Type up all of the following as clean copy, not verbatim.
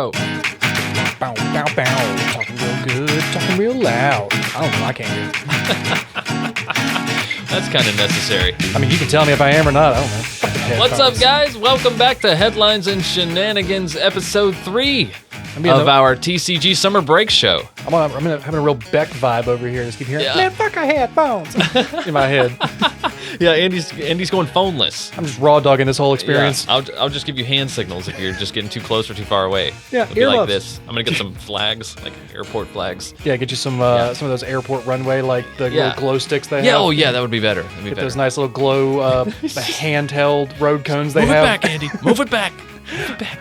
Oh. Bow, bow, bow. Talking real good, talking real loud. I don't know, I can't hear it. That's kind of necessary. I mean, you can tell me if I am or not. I don't know. Fucking What's up, headphones. guys? Welcome back to Headlines and Shenanigans, episode 3 of our TCG Summer Break show. I'm having a real Beck vibe over here. Just keep hearing, man, fuck, I had phones in my head. Yeah, Andy's going phoneless. I'm just raw dogging this whole experience. Yeah, I'll just give you hand signals if you're just getting too close or too far away. Yeah, it'll be like earmuffs. this. I'm gonna get some flags, like airport flags. Yeah, get you some of those airport runway, like the little glow sticks they have. Yeah, oh yeah, that would be better. That'd be Get better. those nice little glow handheld road cones they Move have. it back, Andy. Move it back.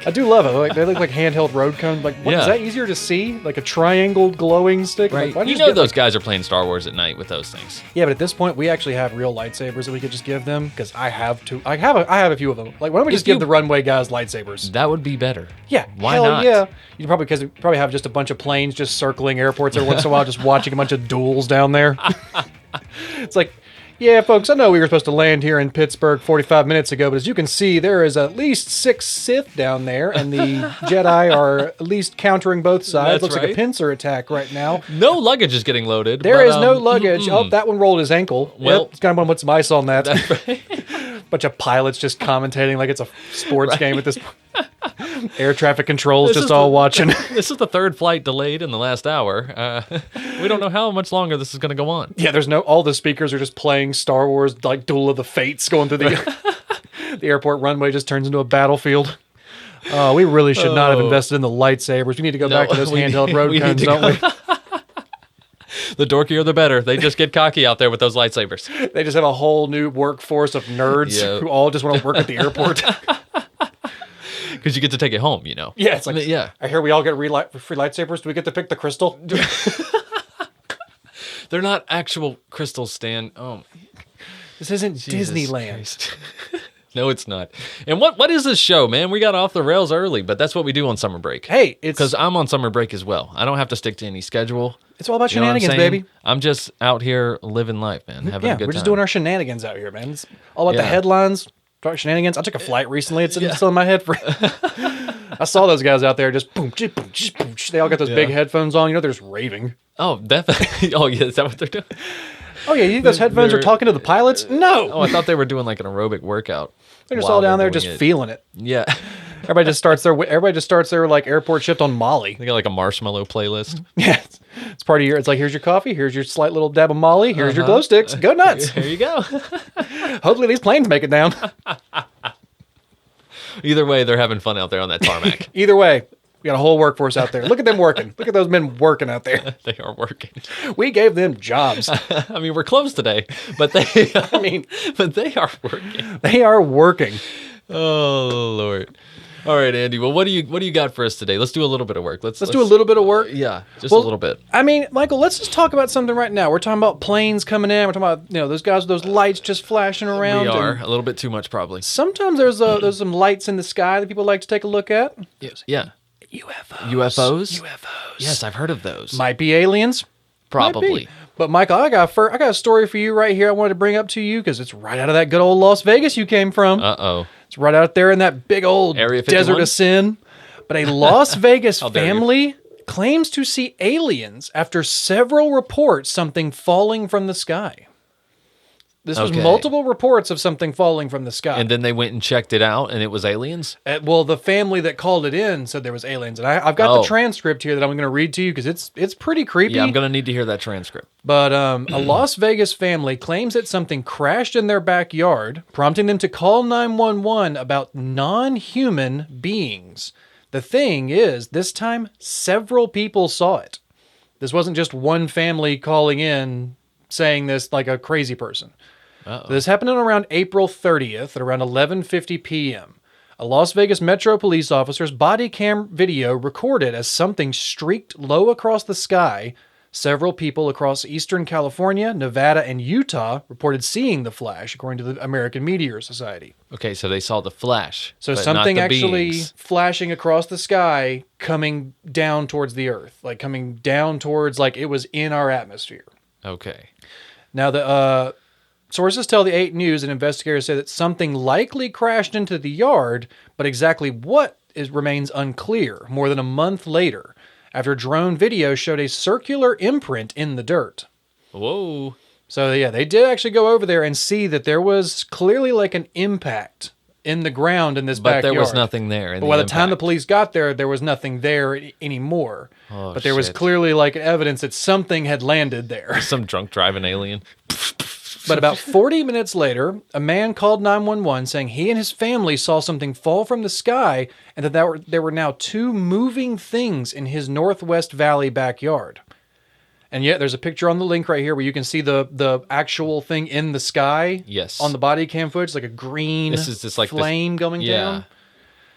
I do love it. Like, they look like handheld road cones. Like, what, Yeah. is that easier to see? Like a triangled glowing stick? Right. Like, why don't You just know get, those guys are playing Star Wars at night with those things. Yeah, but at this point, we actually have real lightsabers that we could just give them because I have a few of them. Like, why don't we just give the runway guys lightsabers? That would be better. Yeah, Why hell not? Yeah, you probably have just a bunch of planes just circling airports every once in a while, just watching a bunch of duels down there. It's like, yeah, folks, I know we were supposed to land here in Pittsburgh 45 minutes ago, but as you can see, there is at least 6 Sith down there, and the Jedi are at least countering both sides. That's Looks like a right. pincer attack right now. No luggage is getting loaded. There but, is no luggage. Oh, that one rolled his ankle. Well- Yep, it's kind of want some ice on that. That's right. Bunch of pilots just commentating like it's a sports game at this point. Air traffic controls just all watching. This is the third flight delayed in the last hour. We don't know how much longer this is going to go on. Yeah, all the speakers are just playing Star Wars, like Duel of the Fates going through the airport runway just turns into a battlefield. Oh, we really should not have invested in the lightsabers. We need to go back to those handheld road cones, don't we? The dorkier the better. They just get cocky out there with those lightsabers. They just have a whole new workforce of nerds Yeah. who all just want to work at the airport. Because you get to take it home, you know. Yeah, it's like, yeah. I hear we all get free lightsabers. Do we get to pick the crystal? They're not actual crystals, Stan. Oh, This isn't Jesus Disneyland. Christ. No, it's not. And what is this show, man? We got off the rails early, but that's what we do on summer break. Hey, Because I'm on summer break as well. I don't have to stick to any schedule. it's all about You know what I'm shenanigans, saying? baby. I'm just out here living life, man. Having Yeah, a good we're time. just doing our shenanigans out here, man. It's all about the Yeah. headlines, talk shenanigans. I took a flight recently. It's still in my head. I saw those guys out there just boom, boom, boom. They all got those big headphones on. You know, they're just raving. Oh, definitely. Oh, yeah. Is that what they're doing? Oh, yeah, you think those headphones are They're- talking to the pilots? No. Oh, I thought they were doing like an aerobic workout. They're just while all down they're there just doing it. feeling it. Yeah. Everybody just starts their like airport shift on Molly. They got like a marshmallow playlist. Yeah, it's part of your. It's like, here's your coffee, here's your slight little dab of Molly, here's your glow sticks. Go nuts. There you go. Hopefully these planes make it down. Either way, they're having fun out there on that tarmac. Either way, we got a whole workforce out there. Look at them working. Look at those men working out there. They are working. We gave them jobs. I mean, we're closed today, but they. I mean, but they are working. they are working. Oh Lord. All right, Andy. Well, what do you got for us today? Let's do a little bit of work. Let's do a little bit of work. Yeah, just Well, a little bit. I mean, Michael, let's just talk about something right now. We're talking about planes coming in. We're talking about those guys with those lights just flashing around. We are and a little bit too much, probably. sometimes there's some lights in the sky that people like to take a look at. Yes. Yeah. UFOs. UFOs. UFOs. Yes, I've heard of those. Might be aliens. Probably. Might be. But Michael, I got a story for you right here. I wanted to bring up to you because it's right out of that good old Las Vegas you came from. Uh-oh. It's right out there in that big old Area desert 51? of sin. But a Las Vegas How dare you. family claims to see aliens after several reports something falling from the sky. This was Okay. multiple reports of something falling from the sky. And then they went and checked it out, and it was aliens? Well, the family that called it in said there was aliens. And I've got Oh. the transcript here that I'm going to read to you because it's pretty creepy. Yeah, I'm going to need to hear that transcript. But a Las Vegas family claims that something crashed in their backyard, prompting them to call 911 about non-human beings. The thing is, this time, several people saw it. This wasn't just one family calling in saying this like a crazy person. Uh-oh. This happened on around April 30th at around 11:50 p.m. A Las Vegas Metro police officer's body cam video recorded as something streaked low across the sky. Several people across eastern California, Nevada, and Utah reported seeing the flash, according to the American Meteor Society. Okay, so they saw the flash. So but something not the actually beings. flashing across the sky, coming down towards the Earth, like coming down towards like it was in our atmosphere. Okay. Now, the sources tell the 8 News and investigators say that something likely crashed into the yard, but exactly what remains unclear more than a month later, after drone video showed a circular imprint in the dirt. Whoa. So yeah, they did actually go over there and see that there was clearly like an impact in the ground in this backyard. But there was nothing there. But by the time the police got there, there was nothing there anymore. Oh, but there was clearly like evidence that something had landed there. Some drunk driving alien. But about 40 minutes later, a man called 911 saying he and his family saw something fall from the sky and that there were now 2 moving things in his Northwest Valley backyard. And yet there's a picture on the link right here where you can see the actual thing in the sky. Yes. On the body cam footage, like a green flame going down.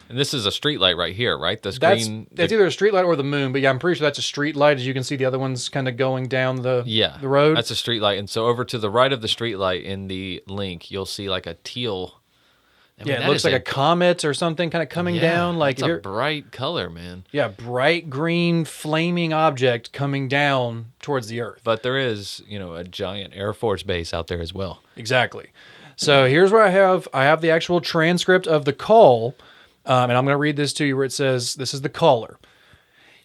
And this is a street light right here, right? This That's green. either a street light or the moon, but yeah, I'm pretty sure that's a street light. As you can see, the other one's kind of going down the road. That's a street light. And so over to the right of the street light in the link, you'll see like a teal. It looks like a comet or something kind of coming down. Like it's a bright color, man. Yeah, bright green flaming object coming down towards the earth. But there is, a giant Air Force base out there as well. Exactly. So here's where I have the actual transcript of the call, and I'm going to read this to you where it says, this is the caller.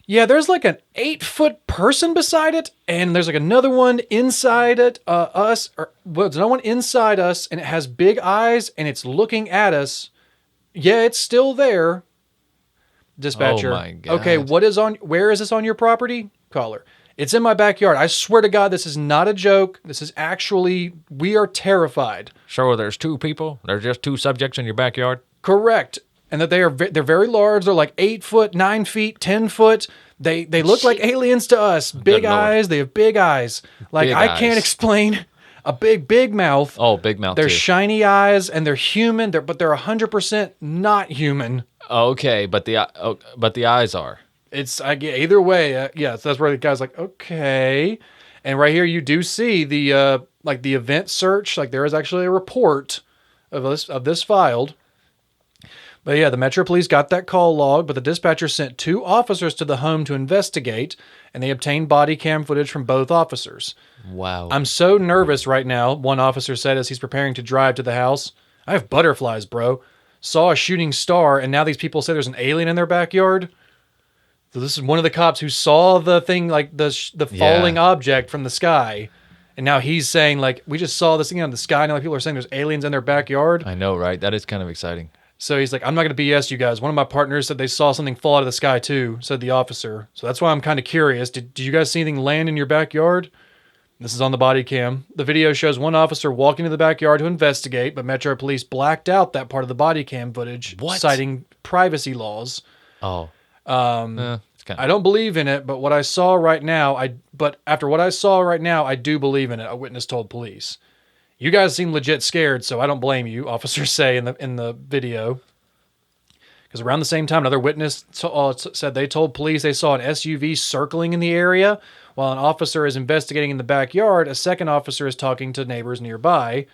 Yeah, there's like an 8-foot person beside it, and there's like another one inside it, there's another one inside us, and it has big eyes, and it's looking at us. Yeah, it's still there. Dispatcher. Oh my God. Okay, where is this on your property? Caller. It's in my backyard. I swear to God, this is not a joke. This is actually, we are terrified. So there's 2 people? There's just 2 subjects in your backyard? Correct. And that they're very large. They're like 8 foot, 9 feet, 10 foot. They look like aliens to us. Big eyes. They have big eyes. Like I can't explain. A big mouth. Oh, big mouth. They're shiny eyes and they're human. But they're 100% not human. Okay, but the eyes are. Either way. So that's where the guy's like, okay. And right here you do see the event search. Like there is actually a report of this filed. But yeah, the Metro Police got that call log, but the dispatcher sent 2 officers to the home to investigate, and they obtained body cam footage from both officers. Wow. I'm so nervous right now, one officer said as he's preparing to drive to the house. I have butterflies, bro. Saw a shooting star, and now these people say there's an alien in their backyard. So this is one of the cops who saw the thing, like the falling object from the sky. And now he's saying, like, we just saw this thing in the sky, and now people are saying there's aliens in their backyard. I know, right? That is kind of exciting. So he's like, I'm not going to BS you guys. One of my partners said they saw something fall out of the sky too, said the officer. So that's why I'm kind of curious. Did you guys see anything land in your backyard? This is on the body cam. The video shows one officer walking to the backyard to investigate, but Metro Police blacked out that part of the body cam footage, citing privacy laws. Oh. I don't believe in it, but after what I saw right now, I do believe in it, a witness told police. You guys seem legit scared, so I don't blame you, officers say in the video. Because around the same time, another witness said they told police they saw an SUV circling in the area. While an officer is investigating in the backyard, a second officer is talking to neighbors nearby.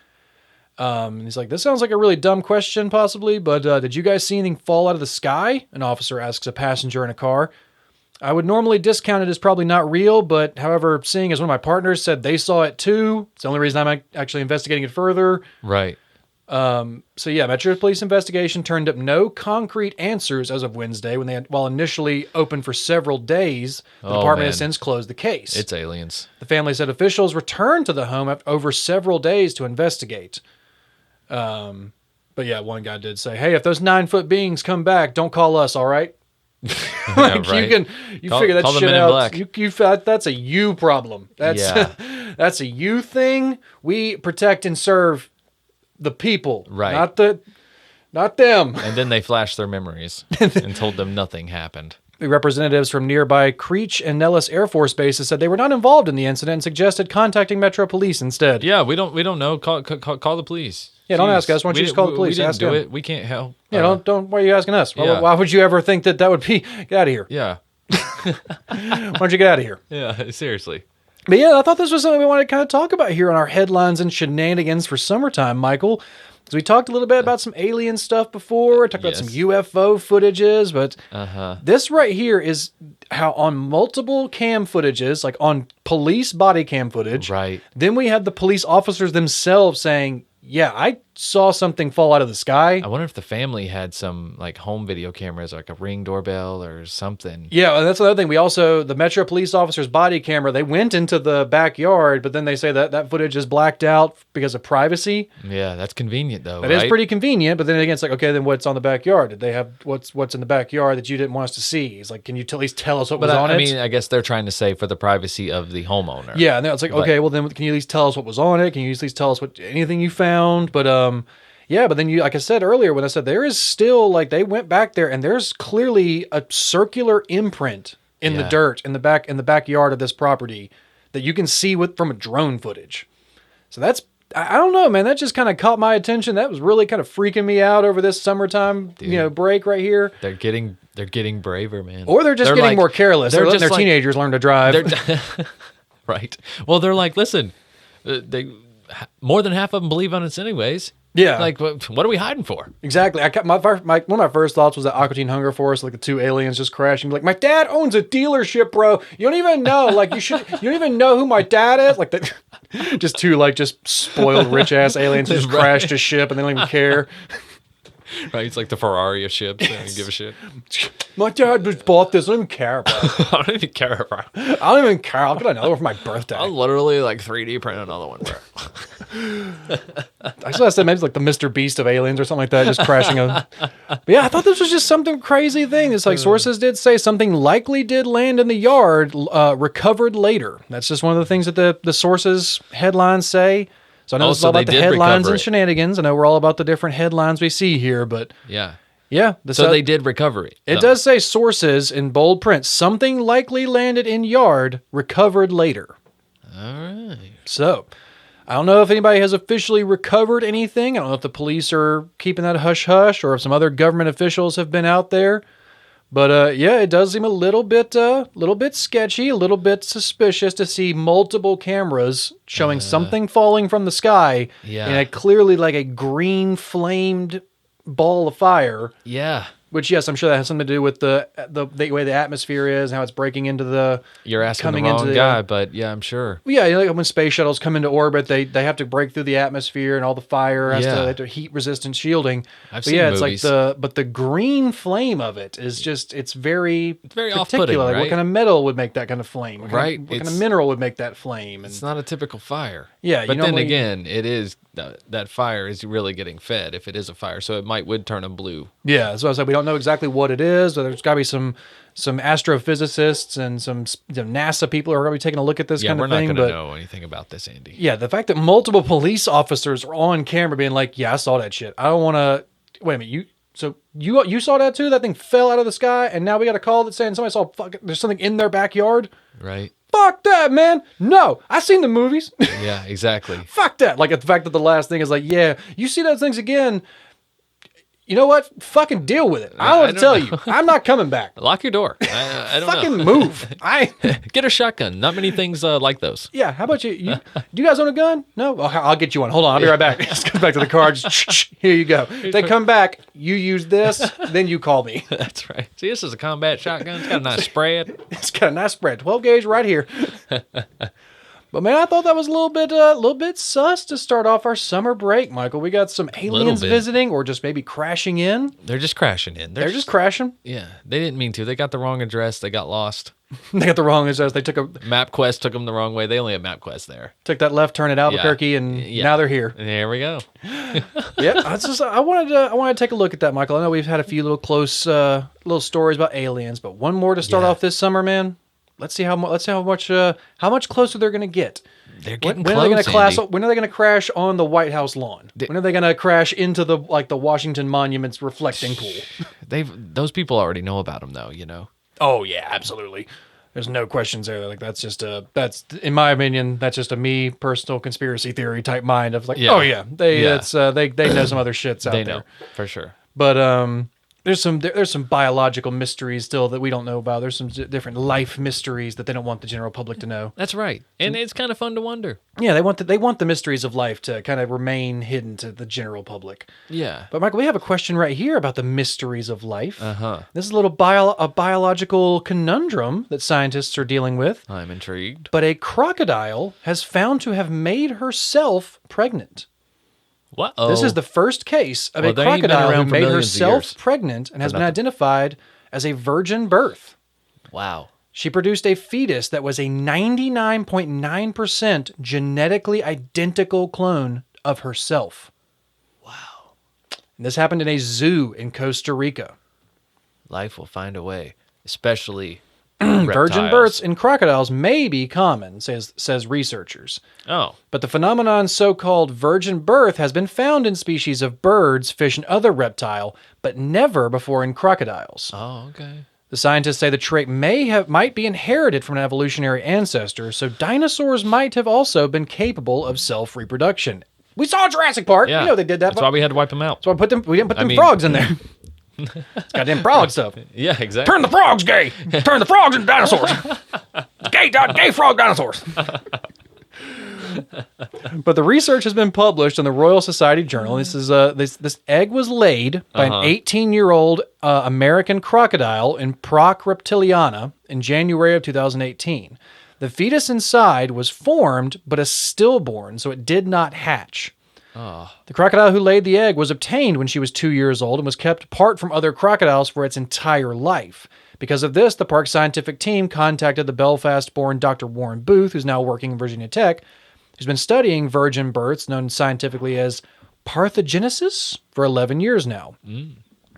And he's like, this sounds like a really dumb question, possibly, but did you guys see anything fall out of the sky? An officer asks a passenger in a car. I would normally discount it as probably not real, but however, seeing as one of my partners said they saw it too, it's the only reason I'm actually investigating it further. Right. So yeah, Metro Police investigation turned up no concrete answers as of Wednesday, while initially open for several days. The department has since closed the case. It's aliens. The family said officials returned to the home over several days to investigate. But yeah, one guy did say, "Hey, if those 9-foot beings come back, don't call us, all right?" Like right. You figure that shit out. That's a you problem. That's a you thing. We protect and serve the people, right? Not them. And then they flashed their memories and told them nothing happened. The representatives from nearby Creech and Nellis Air Force bases said they were not involved in the incident and suggested contacting Metro Police instead. Yeah, we don't know. Call the police. Yeah, don't ask us. Why don't you just call the police? We didn't do it. We can't help. Yeah, don't. Why are you asking us? Why would you ever think that would be? Get out of here. Yeah. Why don't you get out of here? Yeah, seriously. But yeah, I thought this was something we wanted to kind of talk about here on our headlines and shenanigans for summertime, Michael. So we talked a little bit about some alien stuff before. Talked about some UFO footages, but this right here is how on multiple cam footages, like on police body cam footage, right? Then we had the police officers themselves saying, "Yeah, saw something fall out of the sky. I wonder if the family had some like home video cameras, like a Ring doorbell or something. Yeah, and that's another thing. We also, the Metro police officer's body camera, they went into the backyard, but then they say that footage is blacked out because of privacy. Yeah, that's convenient though. That is pretty convenient, but then again, it's like, okay, then what's on the backyard? Did they have what's in the backyard that you didn't want us to see? It's like, can you at least tell us what was on it? I mean, I guess they're trying to say for the privacy of the homeowner. Yeah, and it's like, okay, well then, can you at least tell us what was on it? Can you at least tell us anything you found? But yeah, but then you, like I said earlier, when I said there is still, like, they went back there and there's clearly a circular imprint in the dirt in the backyard of this property that you can see from a drone footage. So that's, I don't know, man, that just kind of caught my attention. That was really kind of freaking me out over this summertime, break right here. They're getting braver, man. Or they're getting like, more careless. They're letting their teenagers learn to drive. Right. Well, they're like, listen, more than half of them believe on us anyways. Yeah. Like, what are we hiding for? Exactly. One of my first thoughts was that Aqua Teen Hunger Force, like the two aliens just crashing. Like, my dad owns a dealership, bro. You don't even know. Like, you don't even know who my dad is. Like, just two, like, just spoiled rich ass aliens who just crashed a ship and they don't even care. Right, it's like the Ferrari of ships. They don't give a shit. My dad just bought this. I don't even care, bro. I don't even care, bro. I don't even care. I'll get another one for my birthday. I'll literally like 3D print another one, bro. I said maybe it's like the Mr. Beast of aliens or something like that, just crashing. But yeah, I thought this was just something crazy thing. It's like sources did say something likely did land in the yard, recovered later. That's just one of the things that the sources headlines say. So I know it's all about the headlines and shenanigans. I know we're all about the different headlines we see here, but yeah. So they did recover it. It does say sources in bold print. Something likely landed in yard, recovered later. All right. So I don't know if anybody has officially recovered anything. I don't know if the police are keeping that hush-hush or if some other government officials have been out there. But yeah, it does seem a little bit sketchy, a little bit suspicious to see multiple cameras showing something falling from the sky in a clearly like a green flamed ball of fire. Yeah. Which, yes, I'm sure that has something to do with the way the atmosphere is and how it's breaking into the... You're asking the wrong guy, but yeah, I'm sure. Yeah, like when space shuttles come into orbit, they have to break through the atmosphere and all the fire has to heat-resistant shielding. I've seen movies. It's like the green flame of it is just, it's very off-putting, right? Like what kind of metal would make that kind of flame? What kind of mineral would make that flame? It's not a typical fire. Yeah, but then again, it is... That fire is really getting fed if it is a fire, so it would turn them blue. Yeah, that's what I said. We don't know exactly what it is, but there's got to be some astrophysicists and some NASA people who are going to be taking a look at this kind of thing. We're not going to know anything about this, Andy. Yeah, the fact that multiple police officers are on camera being like, yeah, I saw that shit. I don't want to... Wait a minute, you saw that too? That thing fell out of the sky, and now we got a call that's saying somebody saw there's something in their backyard? Right. Fuck that, man. No, I seen the movies. Yeah, exactly. Fuck that. Like the fact that the last thing is like, yeah, you see those things again, you know what? Fucking deal with it. I don't want to tell you. I'm not coming back. Lock your door. I don't fucking know. Move. Get a shotgun. Not many things like those. Yeah, how about you? Do you guys own a gun? No? I'll get you one. Hold on, I'll be right back. Just go back to the car. Just, here you go. If they come back, you use this, then you call me. That's right. See, this is a combat shotgun. It's got a nice spread. It's got a nice spread. 12 gauge right here. But man, I thought that was a little bit sus to start off our summer break, Michael. We got some aliens visiting or just maybe crashing in. They're just crashing in. They're just crashing. Yeah, they didn't mean to. They got the wrong address. They got lost. They got the wrong address. They took a... MapQuest took them the wrong way. They only have MapQuest there. Took that left turn at Albuquerque, and now they're here. There we go. Yeah, I wanted to take a look at that, Michael. I know we've had a few little close little stories about aliens, but one more to start off this summer, man. Let's see how much closer they're going to get. They're getting when close, are they going to when are they going to crash on the White House lawn? When are they going to crash into the Washington Monument's reflecting pool? Those people already know about them, though. You know. Oh yeah, absolutely. There's no questions there. Like that's in my opinion, that's just a me personal conspiracy theory type mind of like, oh yeah, they know some other shits out there. They know for sure. But there's some biological mysteries still that we don't know about. There's some different life mysteries that they don't want the general public to know. That's right, and it's kind of fun to wonder. Yeah, they want the mysteries of life to kind of remain hidden to the general public. Yeah. But Michael, we have a question right here about the mysteries of life. This is a little biological conundrum that scientists are dealing with. I'm intrigued. But a crocodile has found to have made herself pregnant. What? This is the first case of a they ain't been crocodile who around for made millions of herself years. pregnant and has been identified as a virgin birth. Wow. She produced a fetus that was a 99.9% genetically identical clone of herself. Wow. And this happened in a zoo in Costa Rica. Life will find a way, especially Virgin reptiles. births in crocodiles may be common, says researchers. Oh. But the phenomenon so-called virgin birth has been found in species of birds, fish, and other reptile, but never before in crocodiles. Oh, okay. The scientists say the trait might be inherited from an evolutionary ancestor, so dinosaurs might have also been capable of self-reproduction. We saw Jurassic Park. Yeah. You know they did that. That's why we had to wipe them out. So we didn't put them frogs in there. It's goddamn frog stuff. Yeah, exactly. Turn the frogs gay. Turn the frogs into dinosaurs. Gay frog dinosaurs. But the research has been published in the Royal Society Journal. This is this egg was laid by an 18-year-old American crocodile in Proc reptiliana in January of 2018. The fetus inside was formed, but is stillborn, so it did not hatch. The crocodile who laid the egg was obtained when she was 2 years old and was kept apart from other crocodiles for its entire life. Because of this, the park's scientific team contacted the Belfast-born Dr. Warren Booth, who's now working in Virginia Tech, who's been studying virgin births, known scientifically as parthenogenesis, for 11 years now.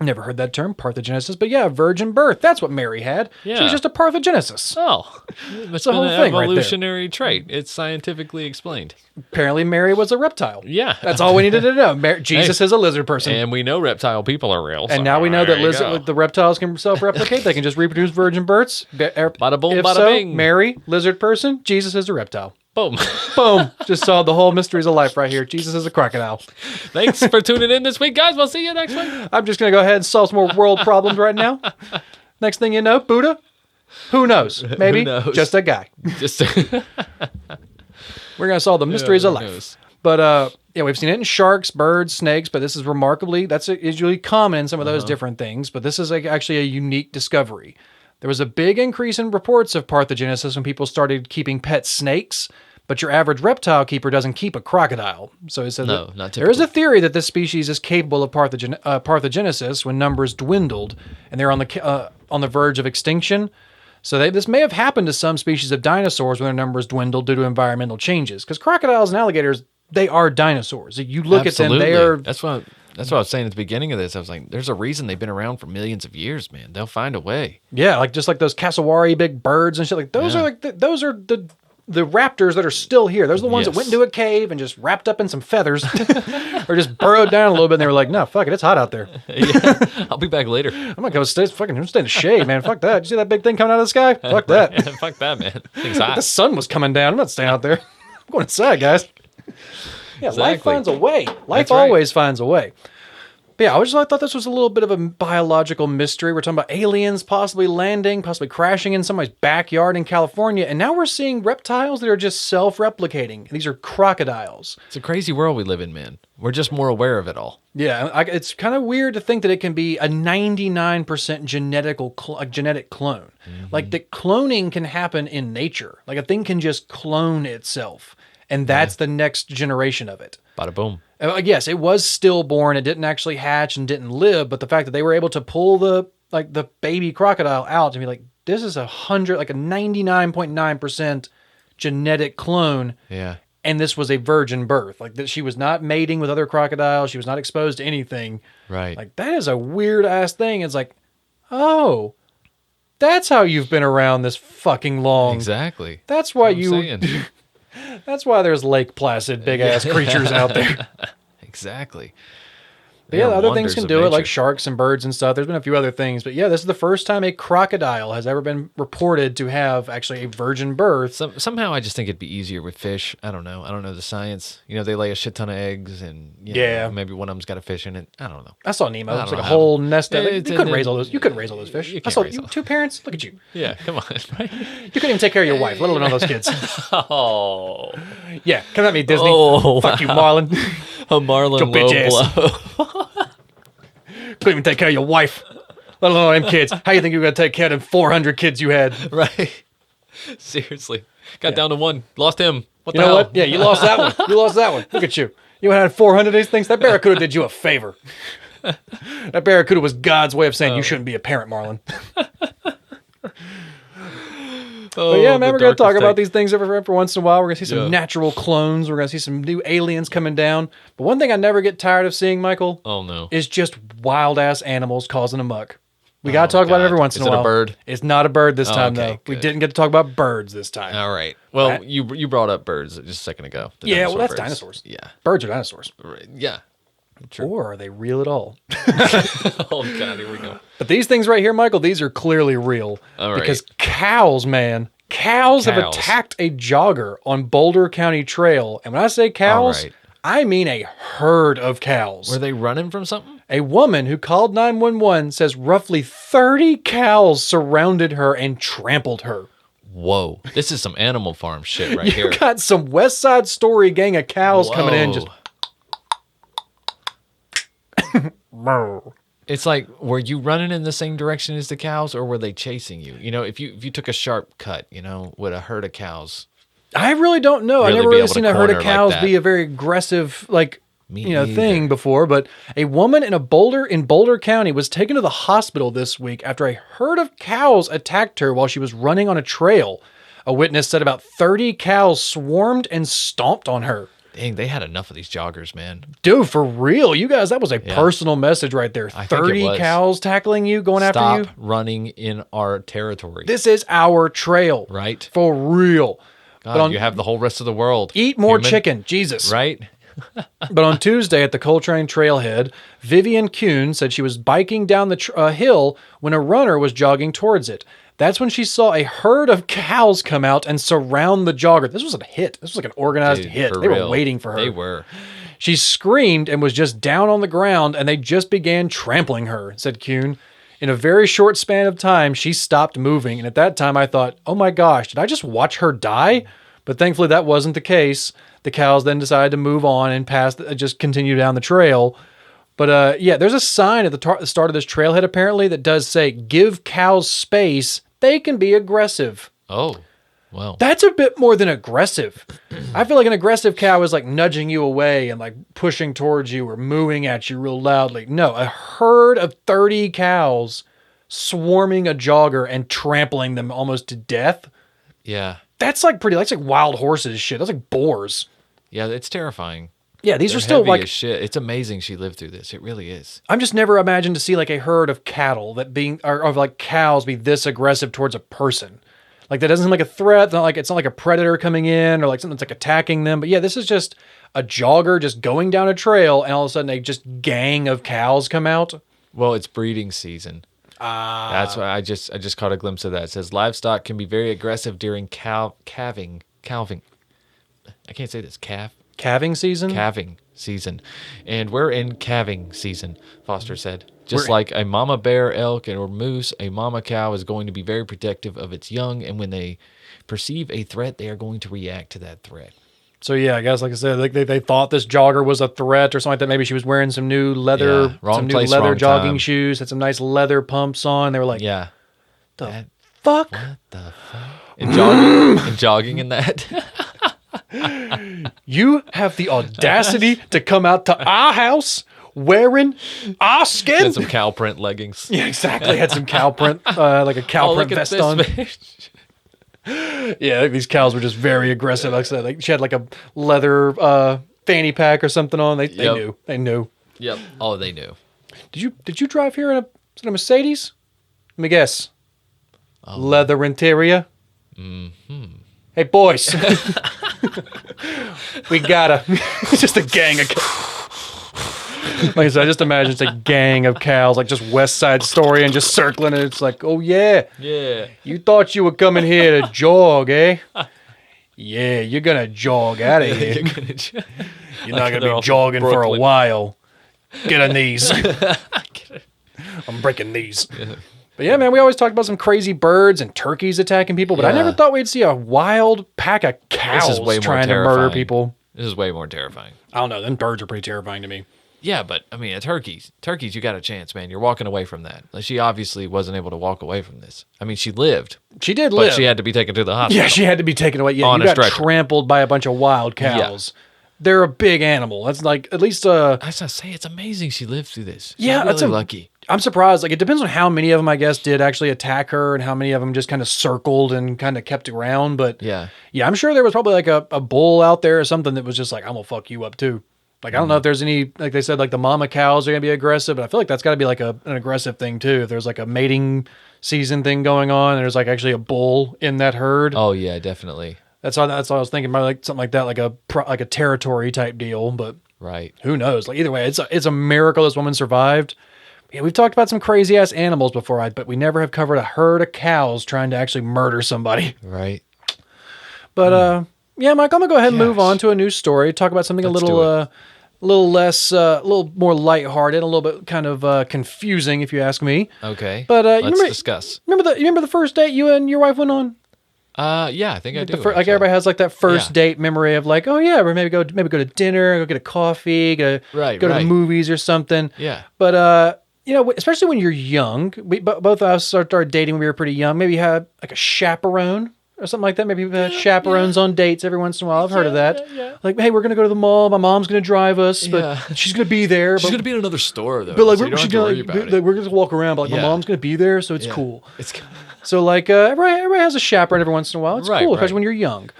Never heard that term, parthenogenesis, but yeah, virgin birth. That's what Mary had. Yeah. She was just a parthenogenesis. Oh, it's the whole thing right there. evolutionary trait. It's scientifically explained. Apparently, Mary was a reptile. Yeah. That's all we needed to know. Jesus is a lizard person. And we know reptile people are real. And now we know that the reptiles can self-replicate. They can just reproduce virgin births. Bada boom, If bada so, bing. Mary, lizard person. Jesus is a reptile. Boom. Boom. Just solved the whole mysteries of life right here. Jesus is a crocodile. Thanks for tuning in this week, guys. We'll see you next week. I'm just going to go ahead and solve some more world problems right now. Next thing you know, Buddha? Who knows? Maybe Who knows? just a guy. Just We're going to solve the mysteries of who life. knows? But yeah, we've seen it in sharks, birds, snakes, but this is that's usually common in some of those different things. But this is actually a unique discovery. There was a big increase in reports of parthenogenesis when people started keeping pet snakes, but your average reptile keeper doesn't keep a crocodile. So it says No, that not there is a typically. theory that this species is capable of parthenogenesis when numbers dwindled and they're on the verge of extinction. So this may have happened to some species of dinosaurs when their numbers dwindled due to environmental changes. Because crocodiles and alligators, they are dinosaurs. You look at them, they are... That's what I was saying at the beginning of this. I was like, there's a reason they've been around for millions of years, man. They'll find a way. Yeah, just like those cassowary big birds and shit. Like those are those are the raptors that are still here. Those are the ones that went into a cave and just wrapped up in some feathers, or just burrowed down a little bit. And they were like, "No, fuck it, it's hot out there. Yeah. I'll be back later. I'm gonna go stay in the shade, man. Fuck that. Did you see that big thing coming out of the sky? Fuck that. Yeah, fuck that, man. Thing's The hot. sun was coming down. I'm not staying out there. I'm going inside, guys. Yeah, life Exactly. finds a way. Life That's right. always finds a way. But yeah, I thought this was a little bit of a biological mystery. We're talking about aliens possibly landing, possibly crashing in somebody's backyard in California. And now we're seeing reptiles that are just self-replicating. These are crocodiles. It's a crazy world we live in, man. We're just more aware of it all. Yeah, it's kind of weird to think that it can be a 99% genetic clone. Like that cloning can happen in nature. Like a thing can just clone itself. And that's the next generation of it. Bada boom. Yes, it was stillborn. It didn't actually hatch and didn't live. But the fact that they were able to pull the baby crocodile out and be like, this is a 99.9% genetic clone. Yeah. And this was a virgin birth. Like that, she was not mating with other crocodiles. She was not exposed to anything. Right. Like that is a weird ass thing. It's like, oh, that's how you've been around this fucking long. Exactly. That's why That's what I'm saying. That's why there's Lake Placid big ass creatures out there. Exactly. But yeah, They are other things wonders can of do it, like nature. sharks and birds and stuff. There's been a few other things, but yeah, this is the first time a crocodile has ever been reported to have actually a virgin birth. Somehow I just think it'd be easier with fish. I don't know. I don't know the science. You know, they lay a shit ton of eggs, and Yeah. maybe one of them's got a fish in it. I don't know. I saw Nemo. I It was don't like a know how- whole nest of Yeah, you it's- couldn't raise all those. You couldn't raise all those fish. You I can't saw raise you all- 2 parents. Look at you. Yeah, come on. Right? You couldn't even take care of your wife, let alone all those kids. Oh, Yeah, come at me, Disney. Oh, Fuck you, Marlon. a marlin Your bitch ass. low blow. Couldn't even take care of your wife, let alone them kids. How you think you're gonna take care of them 400 kids you had? Right? Seriously, got down to one. Lost him. What You the know hell? what? Yeah, you lost that one. You lost that one. Look at you. You had 400 of these things? That barracuda did you a favor. That barracuda was God's way of saying you shouldn't be a parent, Marlon. But yeah, man, we're going to talk about these things every once in a while. We're going to see some natural clones. We're going to see some new aliens coming down. But one thing I never get tired of seeing, Michael, is just wild-ass animals causing a muck. We got to talk about it every once in a while. Is it a bird? It's not a bird this time, though. Good. We didn't get to talk about birds this time. All right. Well, you brought up birds just a second ago. Yeah, well, that's dinosaurs. Yeah. Birds are dinosaurs. Yeah. True. Or are they real at all? Oh, God, here we go. But these things right here, Michael, these are clearly real. All right. Because cows, man, cows have attacked a jogger on Boulder County Trail. And when I say cows, I mean a herd of cows. Were they running from something? A woman who called 911 says roughly 30 cows surrounded her and trampled her. Whoa. This is some Animal Farm shit right here. You got some West Side Story gang of cows coming in just... It's like, were you running in the same direction as the cows, or were they chasing you? You know, if you took a sharp cut, you know, with a herd of cows. I really don't know. I never really seen a herd of cows be a very aggressive, thing before. But a woman in Boulder County was taken to the hospital this week after a herd of cows attacked her while she was running on a trail. A witness said about 30 cows swarmed and stomped on her. Dang, they had enough of these joggers, man. Dude, for real. You guys, that was a personal message right there. 30 cows tackling you, going after you. Stop running in our territory. This is our trail. Right. For real. God, you have the whole rest of the world. Eat more chicken. Jesus. Right? But on Tuesday at the Coltrane Trailhead, Vivian Kuhn said she was biking down the hill when a runner was jogging towards it. That's when she saw a herd of cows come out and surround the jogger. This was a hit. This was like an organized hit. They were waiting for her. They were. She screamed and was just down on the ground, and they just began trampling her, said Kuhn. In a very short span of time, she stopped moving, and at that time I thought, oh my gosh, did I just watch her die? But thankfully that wasn't the case. The cows then decided to move on and just continue down the trail. But there's a sign at the start of this trailhead apparently that does say, give cows space. They can be aggressive. Oh, well. That's a bit more than aggressive. I feel like an aggressive cow is like nudging you away and like pushing towards you or mooing at you real loudly. No, a herd of 30 cows swarming a jogger and trampling them almost to death. Yeah. That's like wild horses shit. That's like boars. Yeah, it's terrifying. Yeah, these are still heavy as shit. It's amazing she lived through this. It really is. I'm just never imagined to see like a herd of cattle of like cows be this aggressive towards a person. Like that doesn't seem like a threat. It's not like a predator coming in or like something that's like attacking them. But yeah, this is just a jogger just going down a trail and all of a sudden a just gang of cows come out. Well, it's breeding season. That's why I just caught a glimpse of that. It says livestock can be very aggressive during calving. I can't say this. Calving season? Calving season. And we're in calving season, Foster said. Just like a mama bear, elk, or moose, a mama cow is going to be very protective of its young, and when they perceive a threat, they are going to react to that threat. So yeah, I guess like I said, like they thought this jogger was a threat or something like that. Maybe she was wearing some new leather, leather jogging shoes, had some nice leather pumps on. They were like, yeah, the fuck? What the fuck? And jogging in that. You have the audacity to come out to our house wearing our skin? Had some cow print leggings. Yeah, exactly. Had some cow print, like a cow print vest on. Yeah, these cows were just very aggressive. Like I said, like she had like a leather fanny pack or something on. They knew. They knew. Yep. Oh, they knew. Did you drive here in a Mercedes? Let me guess. Leather interior. Mm-hmm. Hey boys, we gotta. It's just a gang of. Like I said, I just imagine it's a gang of cows, like just West Side Story, and just circling it. It's like, oh yeah, you thought you were coming here to jog, eh? Yeah, you're gonna jog out of here. You're not gonna be jogging for a while. Get on these. I'm breaking these. Yeah. But yeah, man, we always talked about some crazy birds and turkeys attacking people, but I never thought we'd see a wild pack of cows trying to murder people. This is way more terrifying. I don't know. Them birds are pretty terrifying to me. Yeah, but I mean, turkeys, you got a chance, man. You're walking away from that. Like, she obviously wasn't able to walk away from this. I mean, she lived. She did live. But she had to be taken to the hospital. Yeah, she had to be taken away. Yeah, you got trampled by a bunch of wild cows. they're a big animal. That's like at least I was gonna say it's amazing she lived through this. She's yeah, really that's lucky. I'm surprised. Like, it depends on how many of them, I guess, did actually attack her and how many of them just kind of circled and kind of kept around. But Yeah. I'm sure there was probably like a bull out there or something that was just like, I'm going to fuck you up too. Like, I don't know if there's any, like they said, like the mama cows are going to be aggressive, but I feel like that's got to be like an aggressive thing too. If there's like a mating season thing going on and there's like actually a bull in that herd. Oh yeah, definitely. That's all I was thinking about, like something like that, like a territory type deal. But Right. who knows? Like, either way, it's a miracle this woman survived. Yeah, we've talked about some crazy ass animals before, but we never have covered a herd of cows trying to actually murder somebody. Right. But yeah, Mike, I'm gonna go ahead and move Gosh. on to a new story. Talk about something Let's a do it. little less, a little more lighthearted, a little bit kind of confusing, if you ask me. Okay. But let's discuss. You remember the first date you and your wife went on? Yeah, I think I do. Like everybody has like that first Yeah. date memory of like, oh yeah, or maybe go to dinner, go get a coffee, go to the Right. movies or something. Yeah. But you know, especially when you're young, both of us started dating when we were pretty young. Maybe you had like a chaperone or something like that. Maybe you've had chaperones on dates every once in a while. I've heard of that. Yeah. Like, hey, we're gonna go to the mall. My mom's gonna drive us, but Yeah. she's gonna be there. She's but, gonna be in another store though. but like so you don't have to worry about it. we're gonna walk around. But like, my Yeah. mom's gonna be there, so it's Yeah. cool. It's So like everybody has a chaperone every once in a while. It's Right, cool, right. especially when you're young.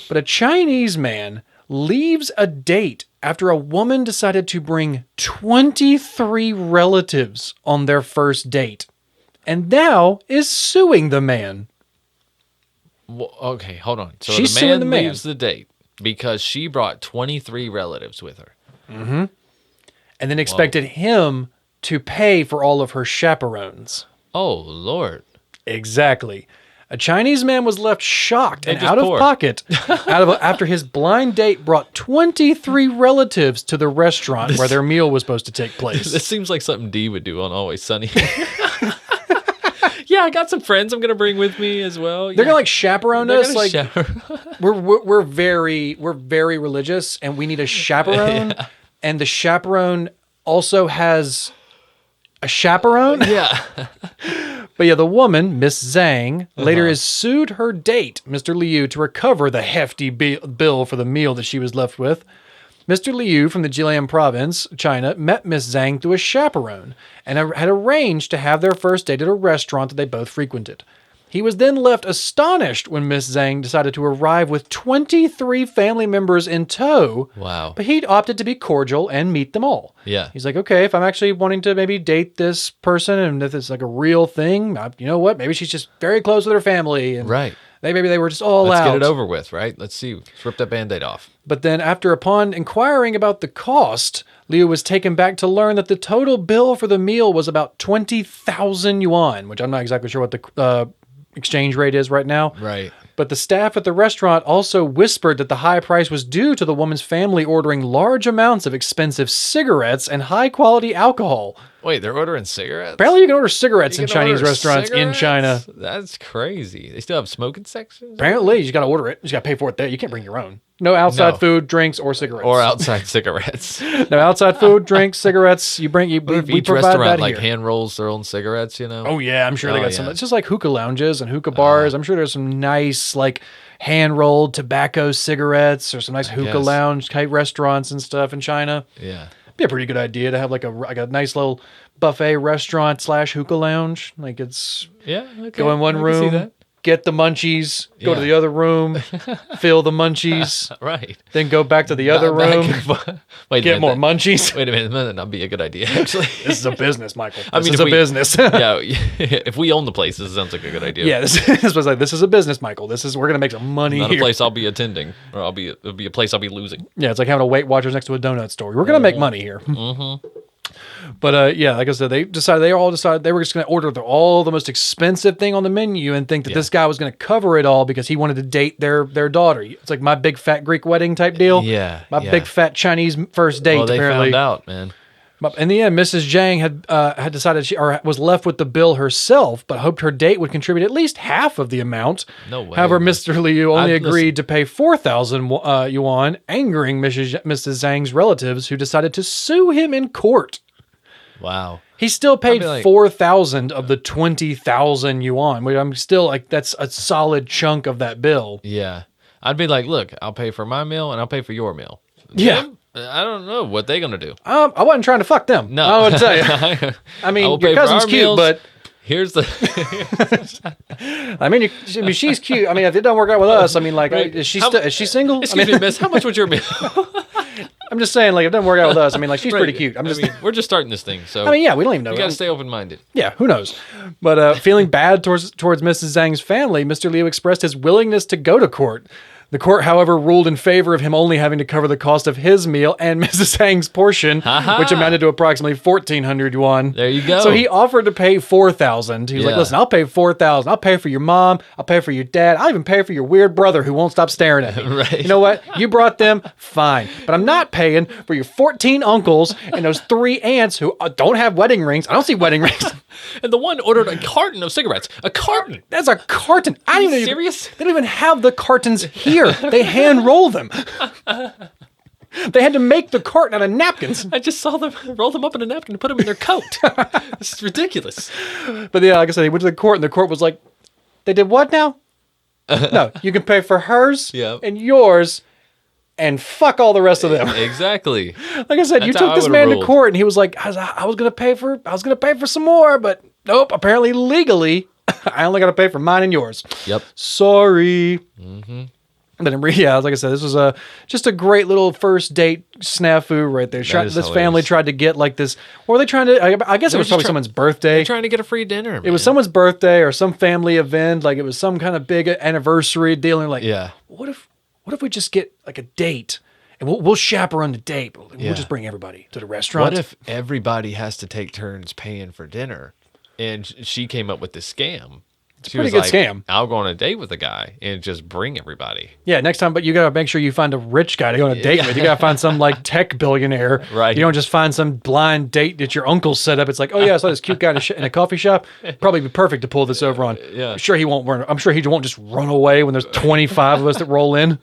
But a Chinese man leaves a date after a woman decided to bring 23 relatives on their first date, and now is suing the man. Well, okay, hold on. So She's the suing man the man. leaves the date because she brought 23 relatives with her. And then expected him to pay for all of her chaperones. Oh Lord. Exactly. A Chinese man was left shocked and just out of poor. pocket after his blind date brought 23 relatives to the restaurant where their meal was supposed to take place. This seems like something Dee would do on Always Sunny. Yeah, I got some friends I'm gonna bring with me as well. They're gonna like chaperone They're us. gonna Like shower. we're very religious, and we need a chaperone. And the chaperone also has a chaperone. Yeah. But yeah, the woman, Miss Zhang, later Uh-huh. has sued her date, Mr. Liu, to recover the hefty bill for the meal that she was left with. Mr. Liu from the Jilin province, China, met Miss Zhang through a chaperone and had arranged to have their first date at a restaurant that they both frequented. He was then left astonished when Miss Zhang decided to arrive with 23 family members in tow. Wow. But he'd opted to be cordial and meet them all. Yeah. He's like, okay, if I'm actually wanting to maybe date this person and if it's like a real thing, you know what? Maybe she's just very close with her family. And Right. maybe they were just all Let's out. get it over with, right? Let's see. Let's rip that Band-Aid off. But then upon inquiring about the cost, Leo was taken back to learn that the total bill for the meal was about 20,000 yuan, which I'm not exactly sure what the exchange rate is right now. Right. But the staff at the restaurant also whispered that the high price was due to the woman's family ordering large amounts of expensive cigarettes and high-quality alcohol. Wait, they're ordering cigarettes? Apparently you can order cigarettes You in can Chinese order restaurants in cigarettes? China. That's crazy. They still have smoking sections? Apparently, you just got to order it. You just got to pay for it there. You can't bring your own. No outside No. food, drinks, or cigarettes. Or outside cigarettes. No outside food, drinks, cigarettes. We Each provide restaurant that like here. hand rolls their own cigarettes, you know? Oh yeah, I'm sure they Oh, got some. yeah. It's just like hookah lounges and hookah bars. I'm sure there's some nice like hand rolled tobacco cigarettes or some nice hookah guess. lounge type restaurants and stuff in China. Yeah. Be a pretty good idea to have like a nice little buffet restaurant / hookah lounge. Like it's Yeah. Okay. go in one I can see room, that. get the munchies, go to Yeah. the other room, fill the munchies, Right. then go back to the other Back room, and forth. Wait a get minute. more munchies. Wait a minute. That might not be a good idea, actually. This is a business, Michael. I This mean, is if a business. yeah. If we own the place, this sounds like a good idea. Yeah, this was like this is a business, Michael. We're gonna make some money Not here. a place I'll be attending, or it'll be a place I'll be losing. Yeah, it's like having a Weight Watchers next to a donut store. We're gonna make money here. But yeah, like I said, they all decided they were just gonna order all the most expensive thing on the menu and think that this guy was gonna cover it all because he wanted to date their daughter. It's like my big fat Greek wedding type deal. Yeah, my yeah. big fat Chinese first date. Well, they apparently, found out, man. But in the end, Mrs. Zhang had decided was left with the bill herself, but hoped her date would contribute at least half of the amount. No way. However, Mr. Liu only Listen. agreed to pay 4,000 yuan, angering Mrs. Zhang's relatives, who decided to sue him in court. Wow. He still paid be like- 4,000 of the 20,000 yuan, which I'm still like, that's a solid chunk of that bill. Yeah. I'd be like, look, I'll pay for my meal and I'll pay for your meal. Yeah. Them? I don't know what they gonna do. I wasn't trying to fuck them. No, I would tell you. I mean, will pay your for cousin's our cute, meals. but Here's the I mean, she's cute. I mean, if it doesn't work out with us, I mean, like, Right. is she single? excuse me, miss. How much would your meal? I'm just saying, like, if it doesn't work out with us, I mean, like, she's pretty Right. cute. I mean, we're just starting this thing, so I mean, yeah, we don't even know. we gotta stay open minded. Yeah, who knows? But feeling bad towards Mrs. Zhang's family, Mr. Liu expressed his willingness to go to court. The court, however, ruled in favor of him only having to cover the cost of his meal and Mrs. Zhang's portion, which amounted to approximately 1,400 yuan. There you go. So he offered to pay 4,000. He was like, Yeah. "Listen, I'll pay 4,000. I'll pay for your mom. I'll pay for your dad. I'll even pay for your weird brother who won't stop staring at me. Right. You know what? You brought them, fine. But I'm not paying for your 14 uncles and those 3 aunts who don't have wedding rings. I don't see wedding rings." And the one ordered a carton of cigarettes. A carton. That's a carton. I don't you even serious? They don't even have the cartons here. They hand roll them. They had to make the carton out of napkins. I just saw them roll them up in a napkin and put them in their coat. This is ridiculous. But yeah, like I said, he went to the court, and the court was like, "They did what now? No, you can pay for hers Yep. and yours, and fuck all the rest of them." Exactly. Like I said, you That's how took I this would've man ruled. to court, and he was like, I was gonna pay for some more, but nope. Apparently, legally, I only got to pay for mine and yours. Yep. Sorry. Mm-hmm. But yeah, like I said, this was just a great little first date snafu right there. is This family hilarious. tried to get like this, or were they trying to? I guess it was just probably try- someone's birthday. They're trying to get a free dinner. It was someone's birthday or some family event, like it was some kind of big anniversary deal. And like, Yeah. what if we just get like a date and we'll chaperone the date, but Yeah. we'll just bring everybody to the restaurant. What if everybody has to take turns paying for dinner? And she came up with this scam. It's a pretty good scam. I'll go on a date with a guy and just bring everybody. Yeah, next time, but you gotta make sure you find a rich guy to go on a date with. You gotta find some like tech billionaire. Right. You don't just find some blind date that your uncle set up. It's like, oh yeah, I saw this cute guy in a coffee shop. Probably be perfect to pull this over on. Yeah. I'm sure he won't just run away when there's 25 of us that roll in.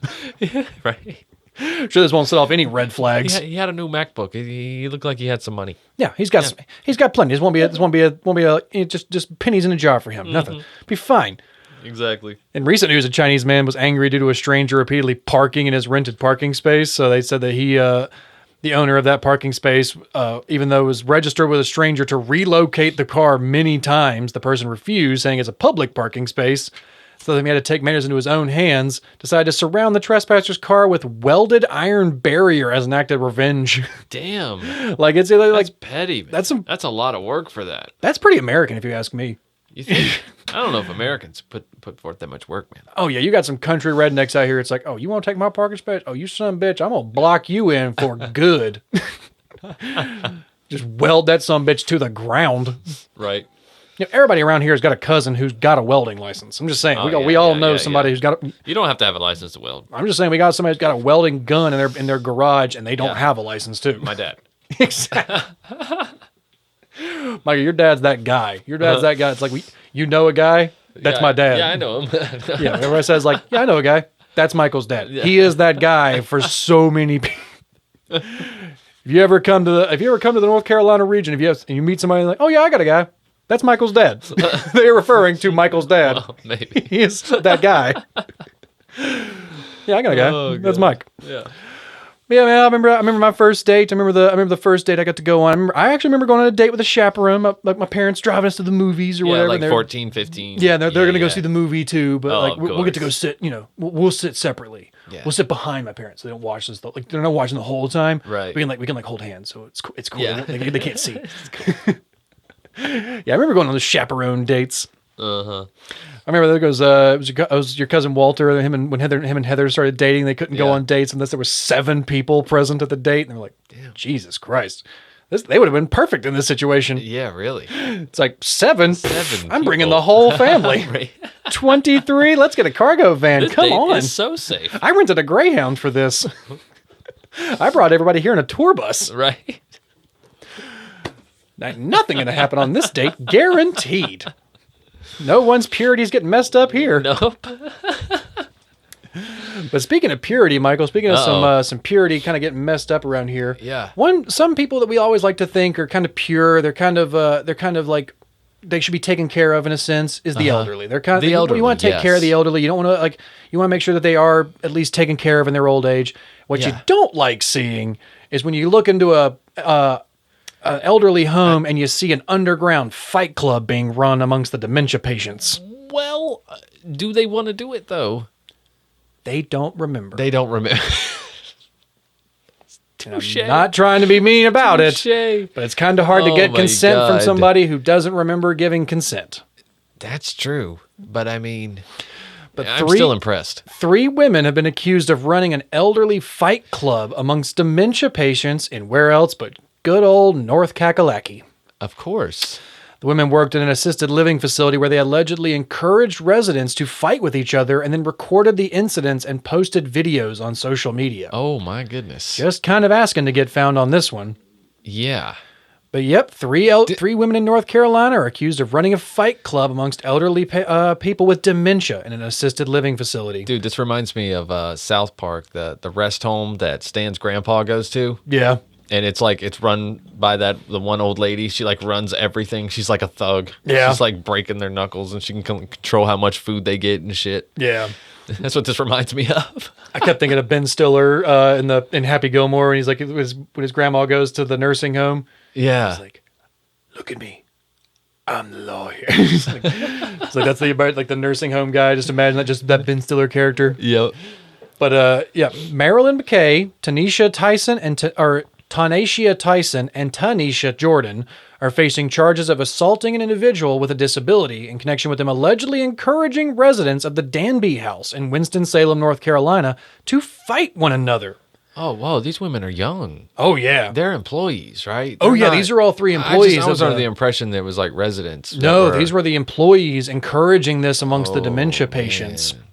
Right. I'm sure this won't set off any red flags. He had a new MacBook. He looked like he had some money. Yeah, he's got plenty. This won't be just pennies in a jar for him. Mm-hmm. Nothing. Be fine. Exactly. In recent news, a Chinese man was angry due to a stranger repeatedly parking in his rented parking space. So they said that the owner of that parking space, even though it was registered with a stranger to relocate the car many times, the person refused, saying it's a public parking space. So he had to take matters into his own hands, decided to surround the trespasser's car with welded iron barrier as an act of revenge. Damn. Like it's That's like petty. Man. that's That's a lot of work for that. that's pretty American if you ask me. You think? I don't know if Americans put forth that much work, man. Oh yeah, you got some country rednecks out here. It's like, oh, you want to take my parking space? Oh, you son of a bitch, I'm gonna block you in for good. Just weld that son of a bitch to the ground. Right. You know, everybody around here has got a cousin who's got a welding license. I'm just saying, we all know somebody who's got. You don't have to have a license to weld. I'm just saying, we got somebody who's got a welding gun in their garage, and they don't have a license too. My dad. Exactly. Michael, your dad's that guy. Your dad's that guy. It's like you know a guy. That's Yeah, my dad. Yeah, I know him. Yeah, everybody says like, yeah, I know a guy. That's Michael's dad. He is that guy for so many people. If you ever come to the North Carolina region, and you meet somebody like, oh yeah, I got a guy. That's Michael's dad. They're referring to Michael's dad. Well, maybe. He is that guy. Yeah, I got a guy. Oh, That's God. Mike. Yeah. Yeah, man. I remember my first date. I remember the first date I got to go on. I actually remember going on a date with a chaperone. Like my parents driving us to the movies or Yeah, whatever. like and they're- 14, 15. Yeah, they're going to go see the movie too, but Oh, like of we'll get to go course. sit. You know, we'll sit separately. Yeah. We'll sit behind my parents. They don't watch this. Like they're not watching the whole time. Right. We can hold hands, so it's cool. Yeah. They can't see. Yeah, I remember going on those chaperone dates. Uh-huh. I remember there goes it was your cousin Walter. Him and Heather started dating. They couldn't go Yeah. on dates unless there were 7 people present at the date. And they were like, "Damn, Jesus Christ, they would have been perfect in this situation." Yeah, really. It's like 7. 7 I'm bringing people. the whole family. Right. 23. Let's get a cargo van. This Come date on. is so safe. I rented a Greyhound for this. I brought everybody here in a tour bus. Right. Nothing going to happen on this date, guaranteed. No one's purity's getting messed up here. Nope. But speaking of purity, Michael, speaking of Uh-oh. some purity kind of getting messed up around here. Yeah. Some people that we always like to think are kind of pure. They're kind of like they should be taken care of in a sense is the elderly. They're kind of The elderly, you want to take care of the yes. elderly. You don't want to you want to make sure that they are at least taken care of in their old age. What you Yeah. don't like seeing is when you look into a elderly home and you see an underground fight club being run amongst the dementia patients. Well, do they want to do it though? They don't remember. They don't remember. And I'm not trying to be mean about it, but it's kind of hard to Oh get my consent from God. somebody who doesn't remember giving consent. That's true, but I mean, But I'm still impressed. 3 women have been accused of running an elderly fight club amongst dementia patients in where else but good old North Kakalaki. Of course. The women worked in an assisted living facility where they allegedly encouraged residents to fight with each other and then recorded the incidents and posted videos on social media. Oh my goodness. Just kind of asking to get found on this one. Yeah. But yep, 3 women in North Carolina are accused of running a fight club amongst elderly people with dementia in an assisted living facility. Dude, this reminds me of South Park, the rest home that Stan's grandpa goes to. Yeah. And it's like, it's run by the one old lady. She like runs everything. She's like a thug. Yeah. She's like breaking their knuckles and she can control how much food they get and shit. Yeah. That's what this reminds me of. I kept thinking of Ben Stiller in Happy Gilmore when he's like when his grandma goes to the nursing home. Yeah. He's like, "Look at me, I'm the lawyer." It's like that's the nursing home guy. Just imagine that Ben Stiller character. Yep. But Marilyn McKay, Tanisha Tyson, and Tanisha Jordan are facing charges of assaulting an individual with a disability in connection with them allegedly encouraging residents of the Danby House in Winston-Salem, North Carolina, to fight one another. Oh, whoa. These women are young. Oh, yeah. They're employees, right? Oh, They're yeah. not- These are all 3 employees. I was under the impression that it was like residents. No, these were the employees encouraging this amongst the dementia patients. Man.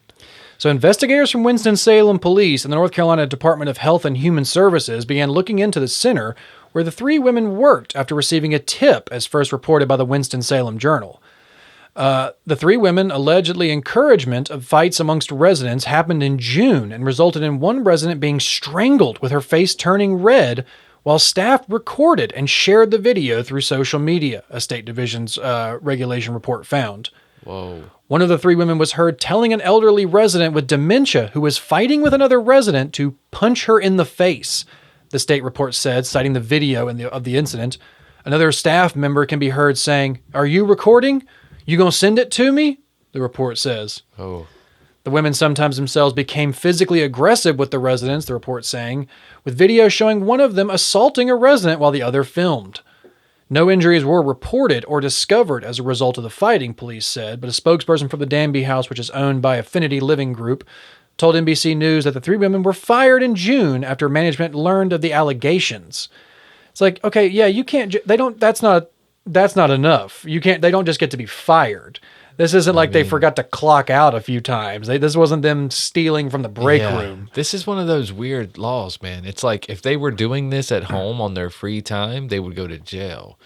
So investigators from Winston-Salem Police and the North Carolina Department of Health and Human Services began looking into the center where the 3 women worked after receiving a tip, as first reported by the Winston-Salem Journal. The 3 women allegedly encouragement of fights amongst residents happened in June and resulted in one resident being strangled with her face turning red while staff recorded and shared the video through social media, a state division's regulation report found. Whoa. One of the 3 women was heard telling an elderly resident with dementia who was fighting with another resident to punch her in the face, the state report said, citing the video of the incident. Another staff member can be heard saying, "Are you recording? You gonna send it to me?" the report says. Oh. The women sometimes themselves became physically aggressive with the residents, the report saying, with video showing one of them assaulting a resident while the other filmed. No injuries were reported or discovered as a result of the fighting, police said, but a spokesperson from the Danby House, which is owned by Affinity Living Group, told NBC News that the 3 women were fired in June after management learned of the allegations. It's like, okay, yeah, you can't, that's not enough. They don't just get to be fired. This isn't like they forgot to clock out a few times. This wasn't them stealing from the break room. This is one of those weird laws, man. It's like if they were doing this at home on their free time, they would go to jail.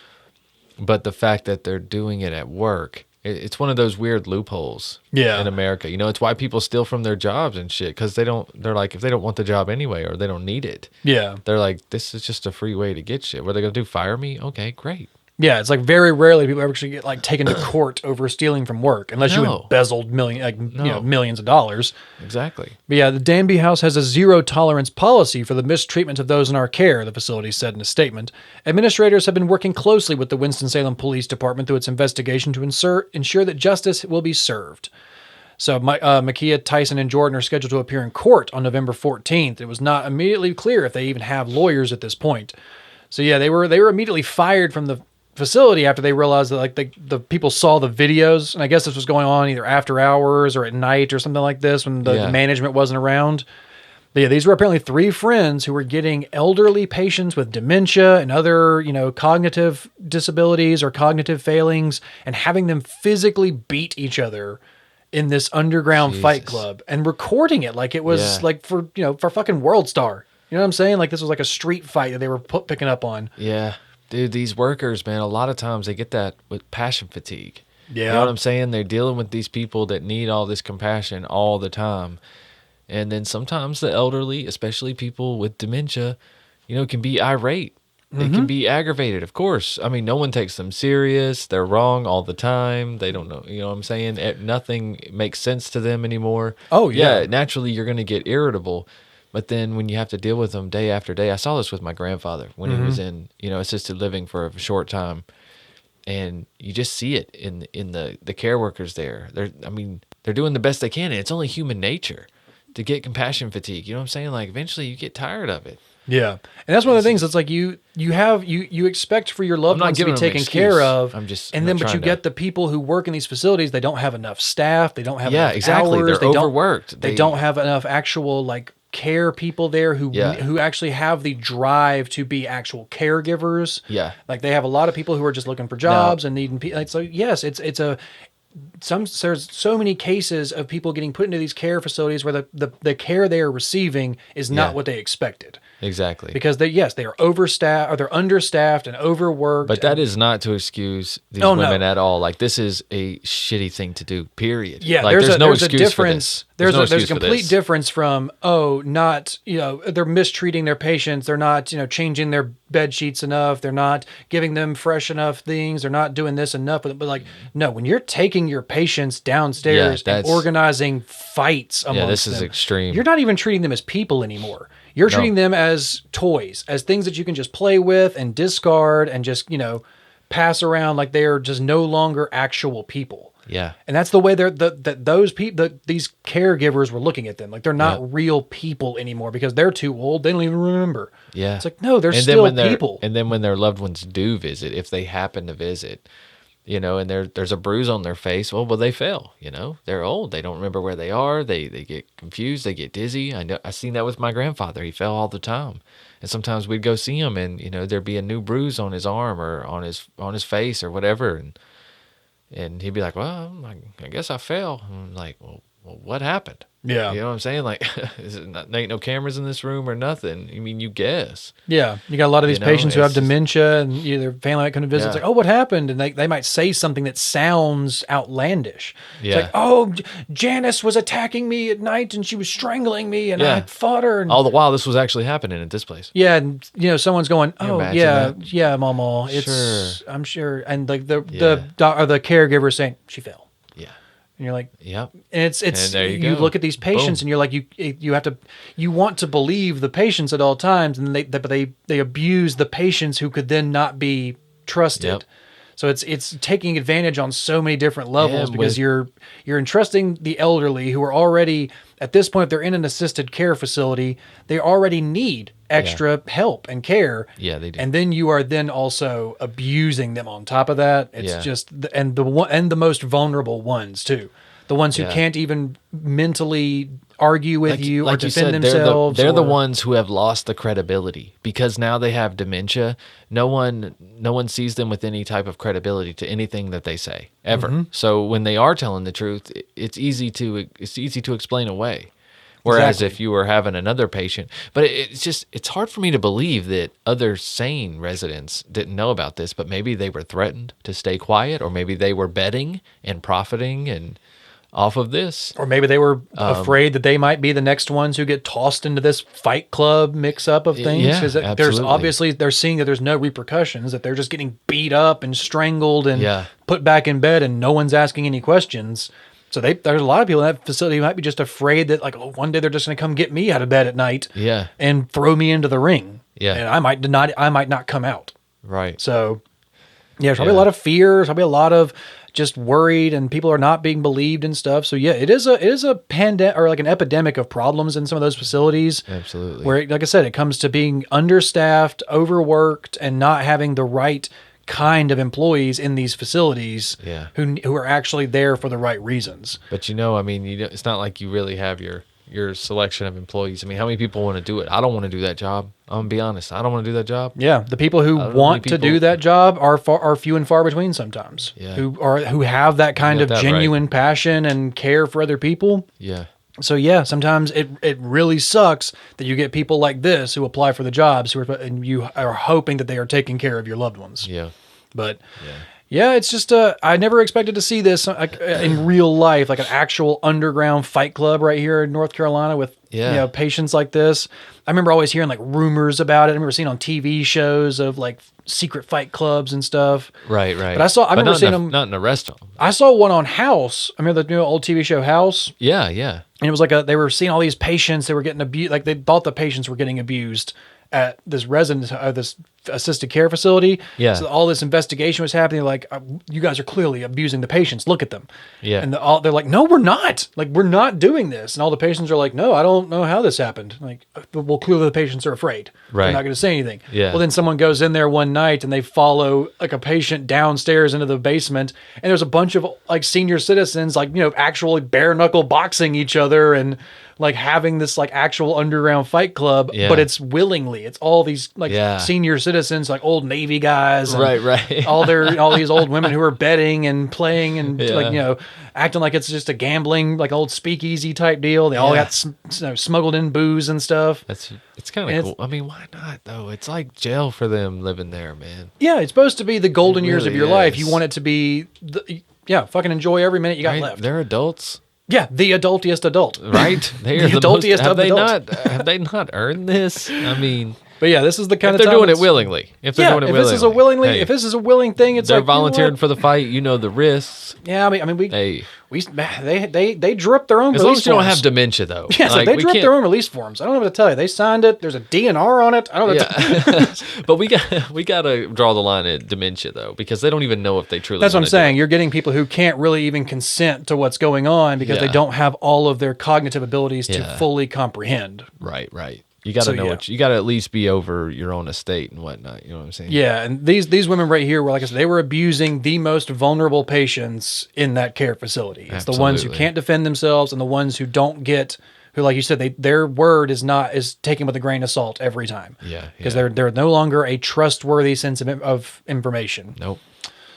But the fact that they're doing it at work, it's one of those weird loopholes in America. You know, it's why people steal from their jobs and shit because they're like, if they don't want the job anyway or they don't need it, they're like, this is just a free way to get shit. What are they going to do? Fire me? Okay, great. Yeah, it's like very rarely people actually get like taken to court over stealing from work, unless you embezzled millions of dollars. Exactly. But yeah, the Danby House has a zero tolerance policy for the mistreatment of those in our care, the facility said in a statement. Administrators have been working closely with the Winston-Salem Police Department through its investigation to ensure that justice will be served. So Makia, Tyson, and Jordan are scheduled to appear in court on November 14th. It was not immediately clear if they even have lawyers at this point. So yeah, they were immediately fired from the facility after they realized that like the people saw the videos, and I guess this was going on either after hours or at night or something like this when the management wasn't around. But yeah, these were apparently 3 friends who were getting elderly patients with dementia and other, cognitive disabilities or cognitive failings and having them physically beat each other in this underground fight club and recording it like it was like for fucking World Star. You know what I'm saying? Like this was like a street fight that they were picking up on. Yeah. Dude, these workers, man, a lot of times they get that with passion fatigue. Yeah. You know what I'm saying? They're dealing with these people that need all this compassion all the time. And then sometimes the elderly, especially people with dementia, can be irate. It can be aggravated, of course. I mean, no one takes them serious. They're wrong all the time. They don't know, you know what I'm saying? Nothing makes sense to them anymore. Oh, yeah. Naturally, you're going to get irritable. But then when you have to deal with them day after day, I saw this with my grandfather when he was in, assisted living for a short time. And you just see it in the care workers there. They're doing the best they can. And it's only human nature to get compassion fatigue. You know what I'm saying? Like, eventually you get tired of it. Yeah. And that's one of the things. It's like you expect for your loved ones to be taken care of. But you get the people who work in these facilities, they don't have enough staff. They don't have enough hours. They're overworked. They don't have enough actual care people there who actually have the drive to be actual caregivers. Yeah. Like they have a lot of people who are just looking for jobs and needing people. So yes, there's so many cases of people getting put into these care facilities where the care they are receiving is not what they expected. Exactly. Because they are overstaffed, or they're understaffed and overworked. But that is not to excuse these women at all. Like, this is a shitty thing to do, period. Yeah, like, there's no excuse for this. There's a complete difference from, they're mistreating their patients. They're not, changing their bed sheets enough. They're not giving them fresh enough things. They're not doing this enough. But no, when you're taking your patients downstairs and organizing fights amongst them. Yeah, this is extreme. You're not even treating them as people anymore. You're treating them as toys, as things that you can just play with and discard and just, pass around like they are just no longer actual people. Yeah. And that's the way these caregivers were looking at them. Like they're not real people anymore because they're too old. They don't even remember. Yeah. It's like, no, they're still people. And then when their loved ones do visit, if they happen to visit, and there's a bruise on their face, well, they fail, they're old. They don't remember where they are. They get confused. They get dizzy. I seen that with my grandfather. He fell all the time. And sometimes we'd go see him and, there'd be a new bruise on his arm or on his face or whatever. And he'd be like, well, I guess I fell. And I'm like, well, what happened? Yeah. You know what I'm saying? Like, there ain't no cameras in this room or nothing. I mean, you guess. Yeah. You got a lot of these patients who have dementia and their family might come to visit. It's like, oh, what happened? And they might say something that sounds outlandish. Yeah. It's like, oh, Janice was attacking me at night and she was strangling me and I fought her. And all the while this was actually happening at this place. Yeah. And, someone's going, oh, yeah, Mama. Sure. I'm sure. And like the caregiver saying, she fell. And you're like, yep. And it's you look at these patients and you're like, you want to believe the patients at all times, and they abuse the patients who could then not be trusted. Yep. So it's taking advantage on so many different levels because you're entrusting the elderly who are already, at this point, if they're in an assisted care facility, they already need extra help and care. Yeah, they do. And then you are then also abusing them on top of that. It's just the most vulnerable ones too. The ones who can't even mentally argue with you or defend themselves. They're the ones who have lost the credibility because now they have dementia. No one sees them with any type of credibility to anything that they say ever. Mm-hmm. So when they are telling the truth, it's easy to explain away. Whereas if you were having another patient, but it's hard for me to believe that other sane residents didn't know about this, but maybe they were threatened to stay quiet, or maybe they were betting and profiting and off of this. Or maybe they were afraid that they might be the next ones who get tossed into this Fight Club mix-up of things. Yeah, absolutely. There's obviously, they're seeing that there's no repercussions, that they're just getting beat up and strangled and put back in bed and no one's asking any questions. So there's a lot of people in that facility who might be just afraid that one day they're just going to come get me out of bed at night and throw me into the ring. Yeah. And I might not come out. Right. So there's probably a lot of fear. There's probably a lot of just worried, and people are not being believed and stuff. So it is a pandemic, or like an epidemic of problems in some of those facilities. Absolutely. Where, like I said, it comes to being understaffed, overworked, and not having the right kind of employees in these facilities who are actually there for the right reasons. But it's not like you really have your selection of employees. I mean, how many people want to do it? I don't want to do that job. I'm going to be honest. I don't want to do that job. Yeah, the people who want to do that job are few and far between sometimes. Yeah. Who have that kind of genuine passion and care for other people. Yeah. So sometimes it really sucks that you get people like this who apply for the jobs and you are hoping that they are taking care of your loved ones. Yeah. But Yeah, it's just I never expected to see this in real life, like an actual underground fight club right here in North Carolina with patients like this. I remember always hearing like rumors about it. I remember seeing on TV shows of like secret fight clubs and stuff. Right. But I remember seeing them. Not in a restaurant. I saw one on House. I remember the new old TV show House. Yeah. And it was like they were seeing all these patients. They were getting abused. Like they thought the patients were getting abused at this this assisted care facility. Yeah. So all this investigation was happening. Like, you guys are clearly abusing the patients. Look at them. Yeah. And they're like, no, we're not. Like, we're not doing this. And all the patients are like, no, I don't know how this happened. Like, well, clearly the patients are afraid. Right. They're not going to say anything. Yeah. Well, then someone goes in there one night and they follow like a patient downstairs into the basement. And there's a bunch of like senior citizens, like, actually bare knuckle boxing each other and like having this like actual underground fight club, but it's willingly. It's all these like senior citizens, like old Navy guys, and right. all these old women who are betting and playing and like acting like it's just a gambling like old speakeasy type deal. They all got smuggled in booze and stuff. It's kind of cool. I mean, why not though? It's like jail for them living there, man. Yeah, it's supposed to be the golden years of your life. You want it to be, fucking enjoy every minute you got left. They're adults. Yeah, the adultiest adult. Right? They are the adultiest of adults. Have they not earned this? I mean, but yeah, this is the kind if of they're time doing it willingly. If they're doing it willingly. If this is a willing thing, it's they're like volunteering for the fight. You know the risks. Yeah, I mean, they drew up their own. As release long as you don't forms. have dementia, though. Yeah, so they drew up their own release forms. I don't know what to tell you. They signed it. There's a DNR on it. I don't know. Yeah. But we got to draw the line at dementia though, because they don't even know if they truly. That's what I'm saying. You're getting people who can't really even consent to what's going on because they don't have all of their cognitive abilities to fully comprehend. Right. You got to know what you got to at least be over your own estate and whatnot. You know what I'm saying? Yeah, and these women right here were, like I said, they were abusing the most vulnerable patients in that care facility. It's the ones who can't defend themselves and the ones who don't get, who, like you said, their word is taken with a grain of salt every time. Yeah, because they're no longer a trustworthy sense of information. Nope,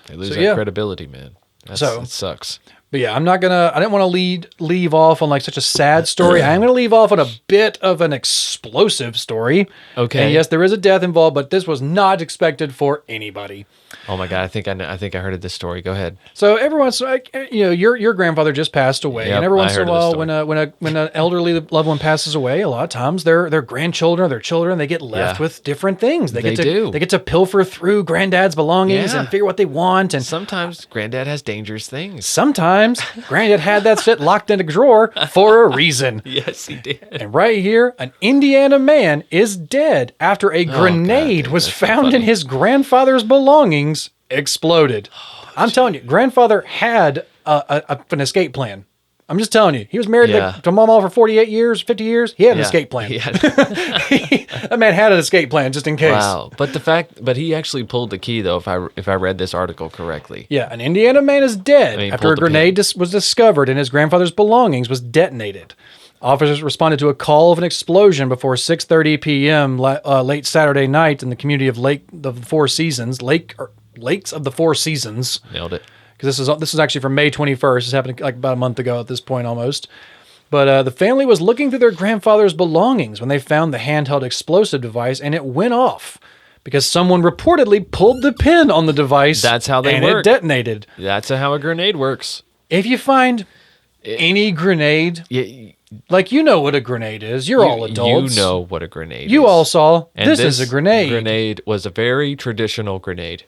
they lose that credibility, man. It sucks. But yeah, I didn't want to leave off on like such a sad story. I'm going to leave off on a bit of an explosive story. Okay. And yes, there is a death involved, but this was not expected for anybody. Oh my God, I think I heard of this story. Go ahead. So every once, your grandfather just passed away, and every once in a while, when an elderly loved one passes away, a lot of times their grandchildren or their children, they get left with different things. They get to pilfer through granddad's belongings and figure what they want. And sometimes granddad has dangerous things. Sometimes granddad had that shit locked in a drawer for a reason. Yes, he did. And right here, an Indiana man is dead after a grenade was found in his grandfather's belongings. Exploded. I'm telling you, grandfather had an escape plan. I'm just telling you. He was married to Mama for 48 years, 50 years. He had an escape plan. That man had an escape plan just in case. Wow. But he actually pulled the key though, if I read this article correctly. Yeah, an Indiana man is dead after a grenade was discovered and his grandfather's belongings was detonated. Officers responded to a call of an explosion before 6:30 p.m. Late Saturday night in the community of Lakes of the Four Seasons. Nailed it. Because this is actually from May 21st. This happened like about a month ago at this point almost. But the family was looking through their grandfather's belongings when they found the handheld explosive device, and it went off because someone reportedly pulled the pin on the device. That's how they work. And it detonated. That's how a grenade works. If you find any grenade... Like, you know what a grenade is. You're all adults. You know what a grenade is. You all saw, this is a grenade. Grenade was a very traditional grenade.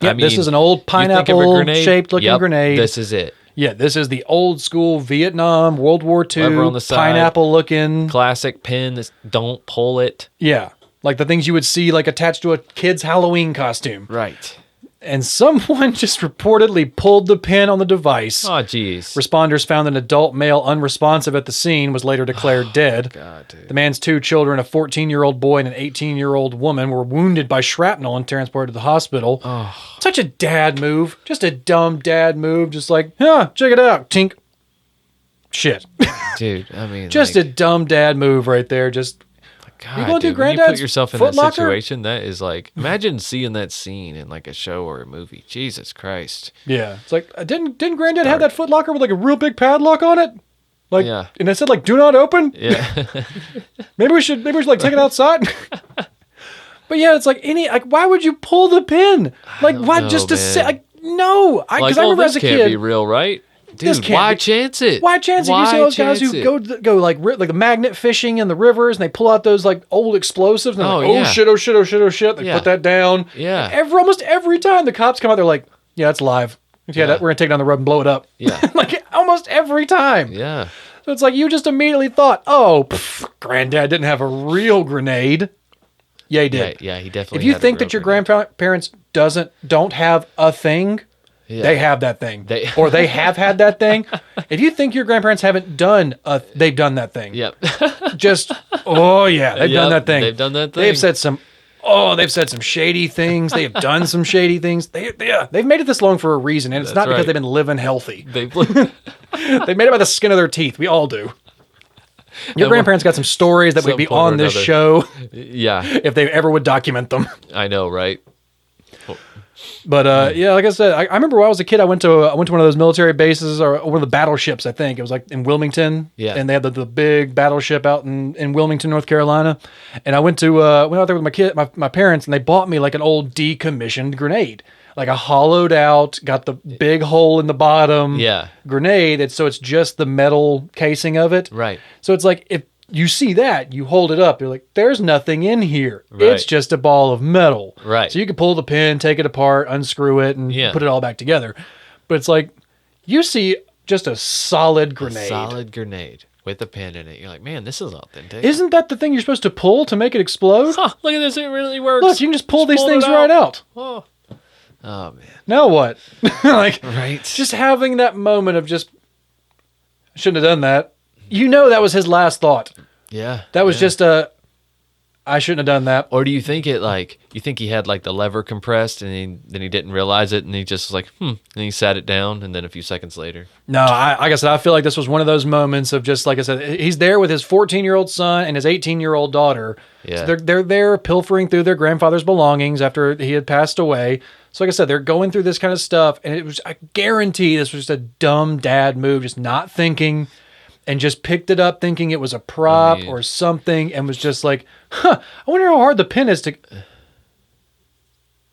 Yep, this is an old pineapple-shaped looking grenade. This is it. Yeah, this is the old school Vietnam, World War II, on the side, pineapple-looking. Classic pin, don't pull it. Yeah, like the things you would see like attached to a kid's Halloween costume. Right. And someone just reportedly pulled the pin on the device. Oh, jeez. Responders found an adult male unresponsive at the scene, was later declared dead. God, dude. The man's two children, a 14-year-old boy and an 18-year-old woman, were wounded by shrapnel and transported to the hospital. Oh. Such a dad move. Just a dumb dad move. Just like, check it out. Tink. Shit. Dude, I mean. Just a dumb dad move right there. Just... God, you going to dude, Granddad's when you put yourself in that Foot situation, that is like, imagine seeing that scene in like a show or a movie. Jesus Christ. Yeah. It's like, didn't Granddad have that Foot Locker with like a real big padlock on it? Like, and it said like, do not open? Yeah. maybe we should like take it outside. But yeah, it's like why would you pull the pin? Like, why just to say, like, No, because I remember this as a can't kid. be real, right? This Dude, can't why be- chance it? Why chance it? You see those guys who go like the magnet fishing in the rivers, and they pull out those like old explosives, and they're like, yeah. shit, oh shit, oh shit, oh shit. They Yeah. put that down. Yeah. Almost every time the cops come out, they're like, yeah, it's live. Yeah, we're gonna take it down the road and blow it up. Yeah. Like almost every time. Yeah. So it's like you just immediately thought, oh, granddad didn't have a real grenade. Yeah, he did. Yeah, he definitely. If you had a think real that your grenade. grandparents don't have a thing, Yeah. they have that thing, They- or they have had that thing. If you think your grandparents haven't done, they've done that thing. Yep. Just oh yeah, they've done that thing. They've done that thing. They've said some shady things. They have done some shady things. They've made it this long for a reason, and it's That's not because right. they've been living healthy. They've They made it by the skin of their teeth. We all do. Your And grandparents got some stories that would some be point or on this another. show yeah, if they ever would document them. I know, right? But yeah, like I said, I remember when I was a kid, I went to one of those military bases or one of the battleships. I think it was like in Wilmington. Yeah. And they had the big battleship out in Wilmington, North Carolina. And I went out there with my parents, and they bought me like an old decommissioned grenade, like a hollowed out, got the big hole in the bottom. Yeah. Grenade. It's just the metal casing of it. Right. So it's like if you see that, you hold it up, you're like, there's nothing in here. Right. It's just a ball of metal. Right. So you can pull the pin, take it apart, unscrew it, and Yeah. put it all back together. But it's like, you see just a solid grenade. Solid grenade with a pin in it. You're like, man, this is authentic. Isn't that the thing you're supposed to pull to make it explode? Huh, look at this. It really works. Look, you can just pull these pulled things it right out. Oh, man. Now what? Like, Right. just having that moment of just, I shouldn't have done that. You know that was his last thought. Yeah. That was yeah. just I shouldn't have done that. Or do you think you think he had like the lever compressed and then he didn't realize it and he just was like, and he sat it down and then a few seconds later. No, like I said, I feel like this was one of those moments of just, like I said, he's there with his 14-year-old son and his 18-year-old daughter. Yeah. So they're there pilfering through their grandfather's belongings after he had passed away. So like I said, they're going through this kind of stuff, and I guarantee this was just a dumb dad move, just not thinking, and just picked it up thinking it was a prop or something, and was just like, I wonder how hard the pin is to...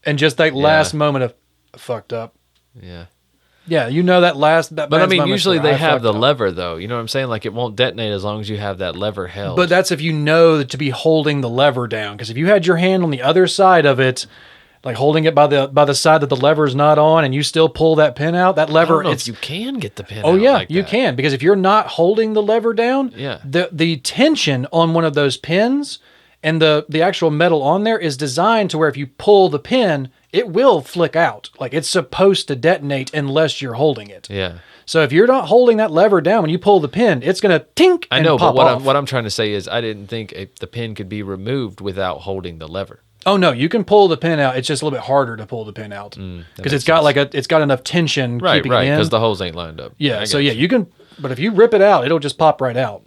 And just that last moment of, fucked up. Yeah. Yeah, you know that last... But I mean, moment usually where they I have fucked the up. lever though. You know what I'm saying? Like it won't detonate as long as you have that lever held. But that's if you know to be holding the lever down. Because if you had your hand on the other side of it, like holding it by the side that the lever is not on, and you still pull that pin out, that I lever, don't know it's if you can get the pin oh out yeah, like you that. can, because if you're not holding the lever down, Yeah. the tension on one of those pins and the actual metal on there is designed to where if you pull the pin, it will flick out. Like it's supposed to detonate unless you're holding it. Yeah. So if you're not holding that lever down when you pull the pin, it's gonna tink. I and know, pop but off. what I'm trying to say is I didn't think the pin could be removed without holding the lever. Oh no, you can pull the pin out. It's just a little bit harder to pull the pin out because it's got it's got enough tension Right, keeping right, it in. because the holes ain't lined up. Yeah, I so get yeah, you can. But if you rip it out, it'll just pop right out.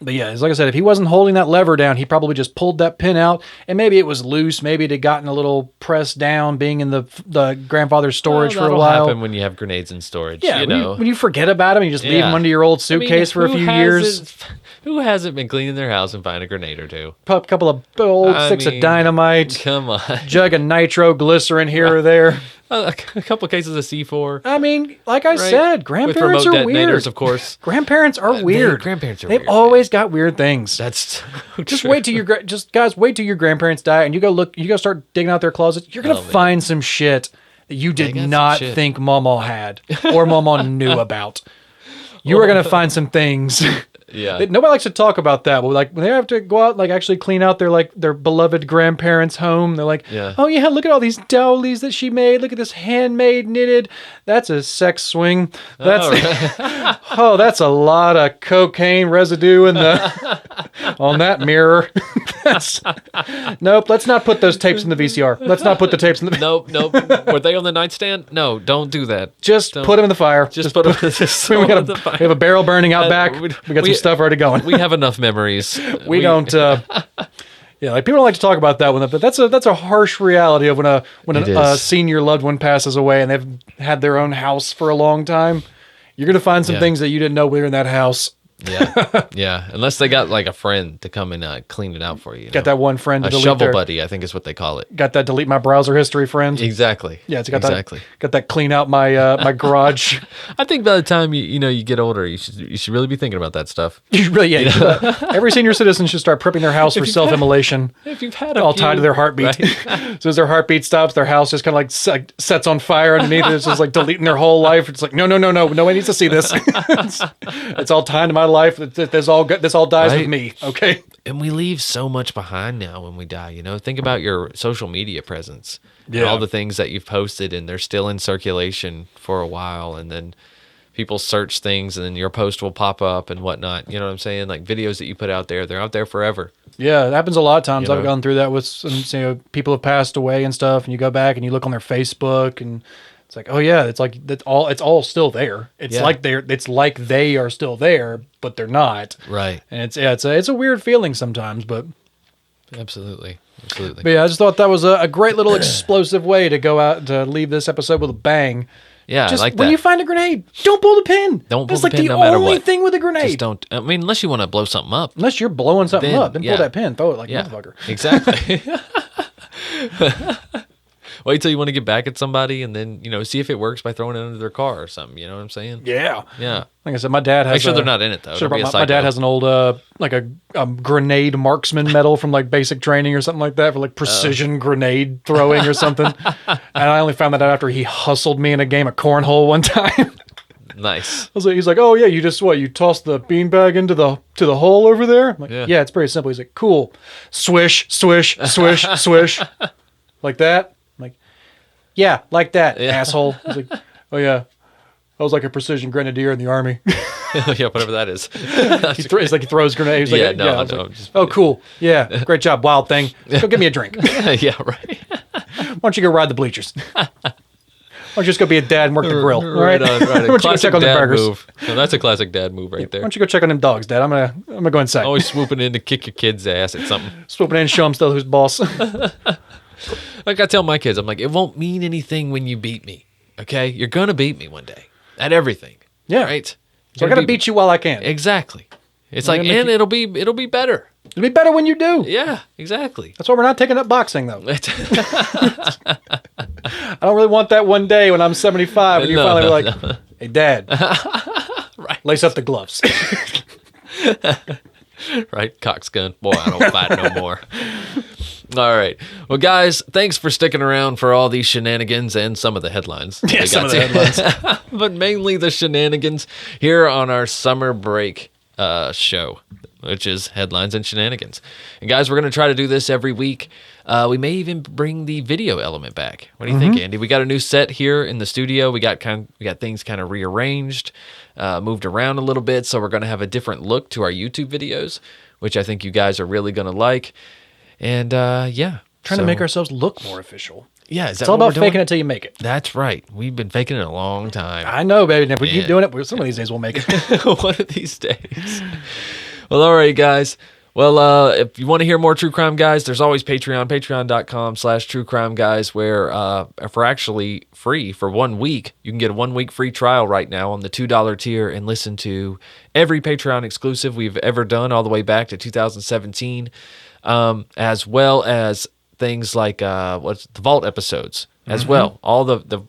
But yeah, it's like I said, if he wasn't holding that lever down, he probably just pulled that pin out, and maybe it was loose. Maybe it had gotten a little pressed down, being in the grandfather's storage for a that'll while. happen when you have grenades in storage. Yeah, you when, know. when you forget about them, you just leave them under your old suitcase for a who few years. Who hasn't been cleaning their house and find a grenade or two? Pop a couple of old sticks of dynamite, Come on. jug of nitroglycerin here or there. A couple cases of C4. I mean, like I Right. said, With grandparents remote are detonators, weird. of course. Grandparents are weird. grandparents are They've weird, always got weird things. That's Just wait till guys, wait till your grandparents die and you go start digging out their closets. You're gonna Oh, man. find some shit that you did got some not shit. think Mama had or Mama knew about. You are gonna find some things. Yeah. Nobody likes to talk about that, but like when they have to go out, like actually clean out their beloved grandparents' home, they're like, Yeah. oh yeah, look at all these dowlies that she made. Look at this handmade knitted. That's a sex swing. That's oh, that's a lot of cocaine residue in the on that mirror. Nope. Let's not put those tapes in the VCR. Let's not put the tapes in the. Nope. Were they on the nightstand? No, don't do that. Just Don't- put them in the fire. Just put them. we have a barrel burning out back. We got some stuff already going. We have enough memories. We don't. Yeah, like people don't like to talk about that one, but that's a harsh reality of when It a is. senior loved one passes away and they've had their own house for a long time. You're gonna find some Yeah. things that you didn't know were in that house. Yeah, yeah. Unless they got like a friend to come and clean it out for you. Got that one friend to a delete shovel buddy, I think is what they call it. Got that delete my browser history friend. Exactly. Yeah, it's got exactly. Got that clean out my my garage. I think by the time you get older, you should really be thinking about that stuff. You really, every senior citizen should start prepping their house for self-immolation. If you've had all tied to their heartbeat. Right? So as their heartbeat stops, their house just kind of like sets on fire underneath it. It's just like deleting their whole life. It's like no one needs to see this. it's all tied to my life. This all dies with me. Okay. And we leave so much behind now when we die. Think about your social media presence. Yeah. And all the things that you've posted, and they're still in circulation for a while, and then people search things, and then your post will pop up and whatnot. You know what I'm saying? Like videos that you put out there, they're out there forever. Yeah, it happens a lot of times. I've gone through that with some, people have passed away and stuff, and you go back and you look on their Facebook, and it's like, oh yeah, it's like it's all still there. It's like they are still there, but they're not. Right. And it's a weird feeling sometimes, but absolutely. But yeah, I just thought that was a great little explosive way to go out to leave this episode with a bang. Yeah, just I like that. When you find a grenade, don't pull the pin. Don't pull That's the pin no matter what. That's like the only thing with a grenade. Just don't. I mean, unless you want to blow something up. Unless you're blowing something up, then pull that pin, throw it like a motherfucker. Exactly. Wait till you want to get back at somebody, and then see if it works by throwing it under their car or something. You know what I'm saying? Yeah. Yeah. Like I said, my dad has. Make sure they're not in it though. My dad has an old like a grenade marksman medal from like basic training or something like that for like precision grenade throwing or something. And I only found that out after he hustled me in a game of cornhole one time. Nice. He's like, oh yeah, you just you toss the beanbag into the hole over there? I'm like, yeah, it's pretty simple. He's like, cool. Swish, swish, swish, swish. Like that? I'm like, yeah, like that, asshole. He's like, oh yeah. I was like a precision grenadier in the army. Yeah, whatever that is. It's like he throws grenades. Like, oh, cool. Yeah, great job, wild thing. Go get me a drink. Yeah, right. Why don't you go ride the bleachers? Why don't you just go be a dad and work the grill? All right. Right. Why don't you go check on the burgers? Move. No, that's a classic dad move right there. Why don't you go check on them dogs, Dad? I'm gonna go inside. Always swooping in to kick your kid's ass at something. Swooping in and show him still who's boss. Like I tell my kids, I'm like, it won't mean anything when you beat me. Okay, you're gonna beat me one day at everything. Yeah. Right. So I gotta beat you while I can. Exactly. It's like, and it'll be better. It'll be better when you do. Yeah, exactly. That's why we're not taking up boxing, though. I don't really want that one day when I'm 75 and you're finally like, hey, Dad, right. Lace up the gloves. Right, cock's gun. Boy, I don't fight no more. All right. Well, guys, thanks for sticking around for all these shenanigans and some of the headlines. Yeah, some of the headlines. But mainly the shenanigans here on our summer break show, which is Headlines and Shenanigans. And guys, we're going to try to do this every week. We may even bring the video element back. What do you think, Andy? We got a new set here in the studio. We got things kind of rearranged, moved around a little bit, so we're going to have a different look to our YouTube videos, which I think you guys are really going to like. And trying to make ourselves look more official. Yeah, it's all about faking it till you make it. That's right. We've been faking it a long time. I know, baby. And if we keep doing it, some of these days we'll make it. One of these days. Well, all right, guys. Well, if you want to hear more True Crime Guys, there's always Patreon, patreon.com/truecrimeguys, where if we're actually free for 1 week, you can get a 1 week free trial right now on the $2 tier and listen to every Patreon exclusive we've ever done all the way back to 2017, as well as things like what's the Vault episodes as well. All the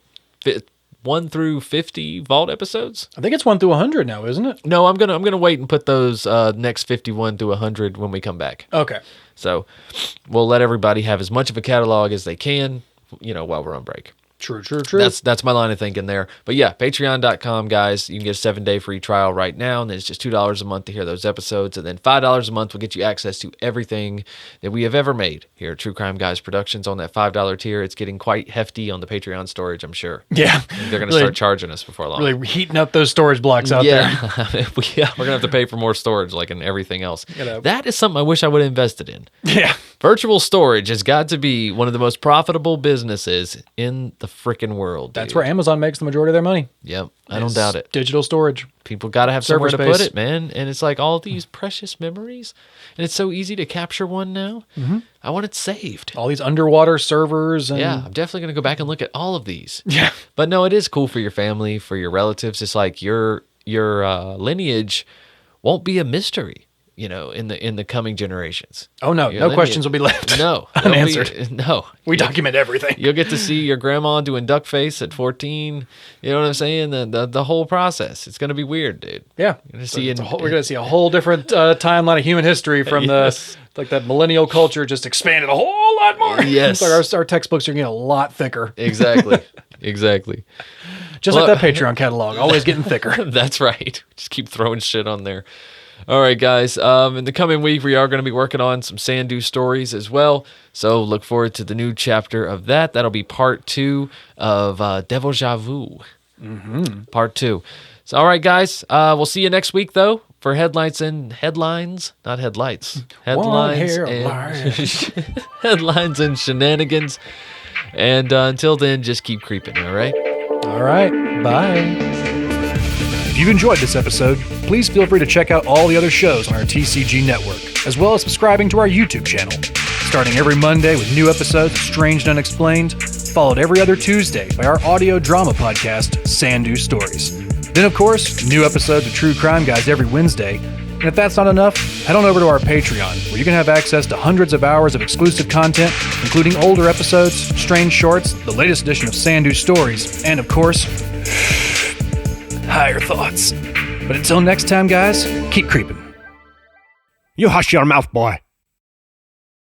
1 through 50 Vault episodes. I think it's 1 through 100 now, isn't it? No, I'm gonna wait and put those next 51 through 100 when we come back. Okay. So we'll let everybody have as much of a catalog as they can, while we're on break. True. That's my line of thinking there. But yeah, patreon.com, guys. You can get a 7-day free trial right now, and then it's just $2 a month to hear those episodes. And then $5 a month will get you access to everything that we have ever made here at True Crime Guys Productions on that $5 tier. It's getting quite hefty on the Patreon storage, I'm sure. Yeah. They're going to start charging us before long. Really heating up those storage blocks out there. Yeah, we're going to have to pay for more storage like in everything else. That is something I wish I would have invested in. Yeah. Virtual storage has got to be one of the most profitable businesses in the freaking world. That's where Amazon makes the majority of their money. Yep, I don't doubt it. Digital storage. People got to have somewhere to space. put it, man. And it's like all these precious memories. And it's so easy to capture one now. Mm-hmm. I want it saved. All these underwater servers. And... Yeah, I'm definitely going to go back and look at all of these. Yeah. But no, it is cool for your family, for your relatives. It's like your lineage won't be a mystery, in the coming generations. Oh, no. No questions will be left unanswered. No. We document everything. You'll get to see your grandma doing duck face at 14. You know what I'm saying? The whole process. It's going to be weird, dude. Yeah. We're going to see a whole different timeline of human history from Yes. that millennial culture just expanded a whole lot more. Yes. It's like our textbooks are getting a lot thicker. Exactly. Just like that Patreon catalog, always getting thicker. That's right. Just keep throwing shit on there. All right, guys. In the coming week, we are going to be working on some Sandu stories as well. So look forward to the new chapter of that. That'll be part 2 of Devil Javu. Mm-hmm. Part 2. So, all right, guys. We'll see you next week, though, for headlines, not headlights. Headlines headlines and shenanigans. And until then, just keep creeping. All right. All right. Bye. If you enjoyed this episode, please feel free to check out all the other shows on our TCG network, as well as subscribing to our YouTube channel. Starting every Monday with new episodes of Strange and Unexplained, followed every other Tuesday by our audio drama podcast, Sandu Stories. Then, of course, new episodes of True Crime Guys every Wednesday. And if that's not enough, head on over to our Patreon, where you can have access to hundreds of hours of exclusive content, including older episodes, strange shorts, the latest edition of Sandu Stories, and, of course, higher thoughts. But until next time, guys, keep creeping. You hush your mouth, boy.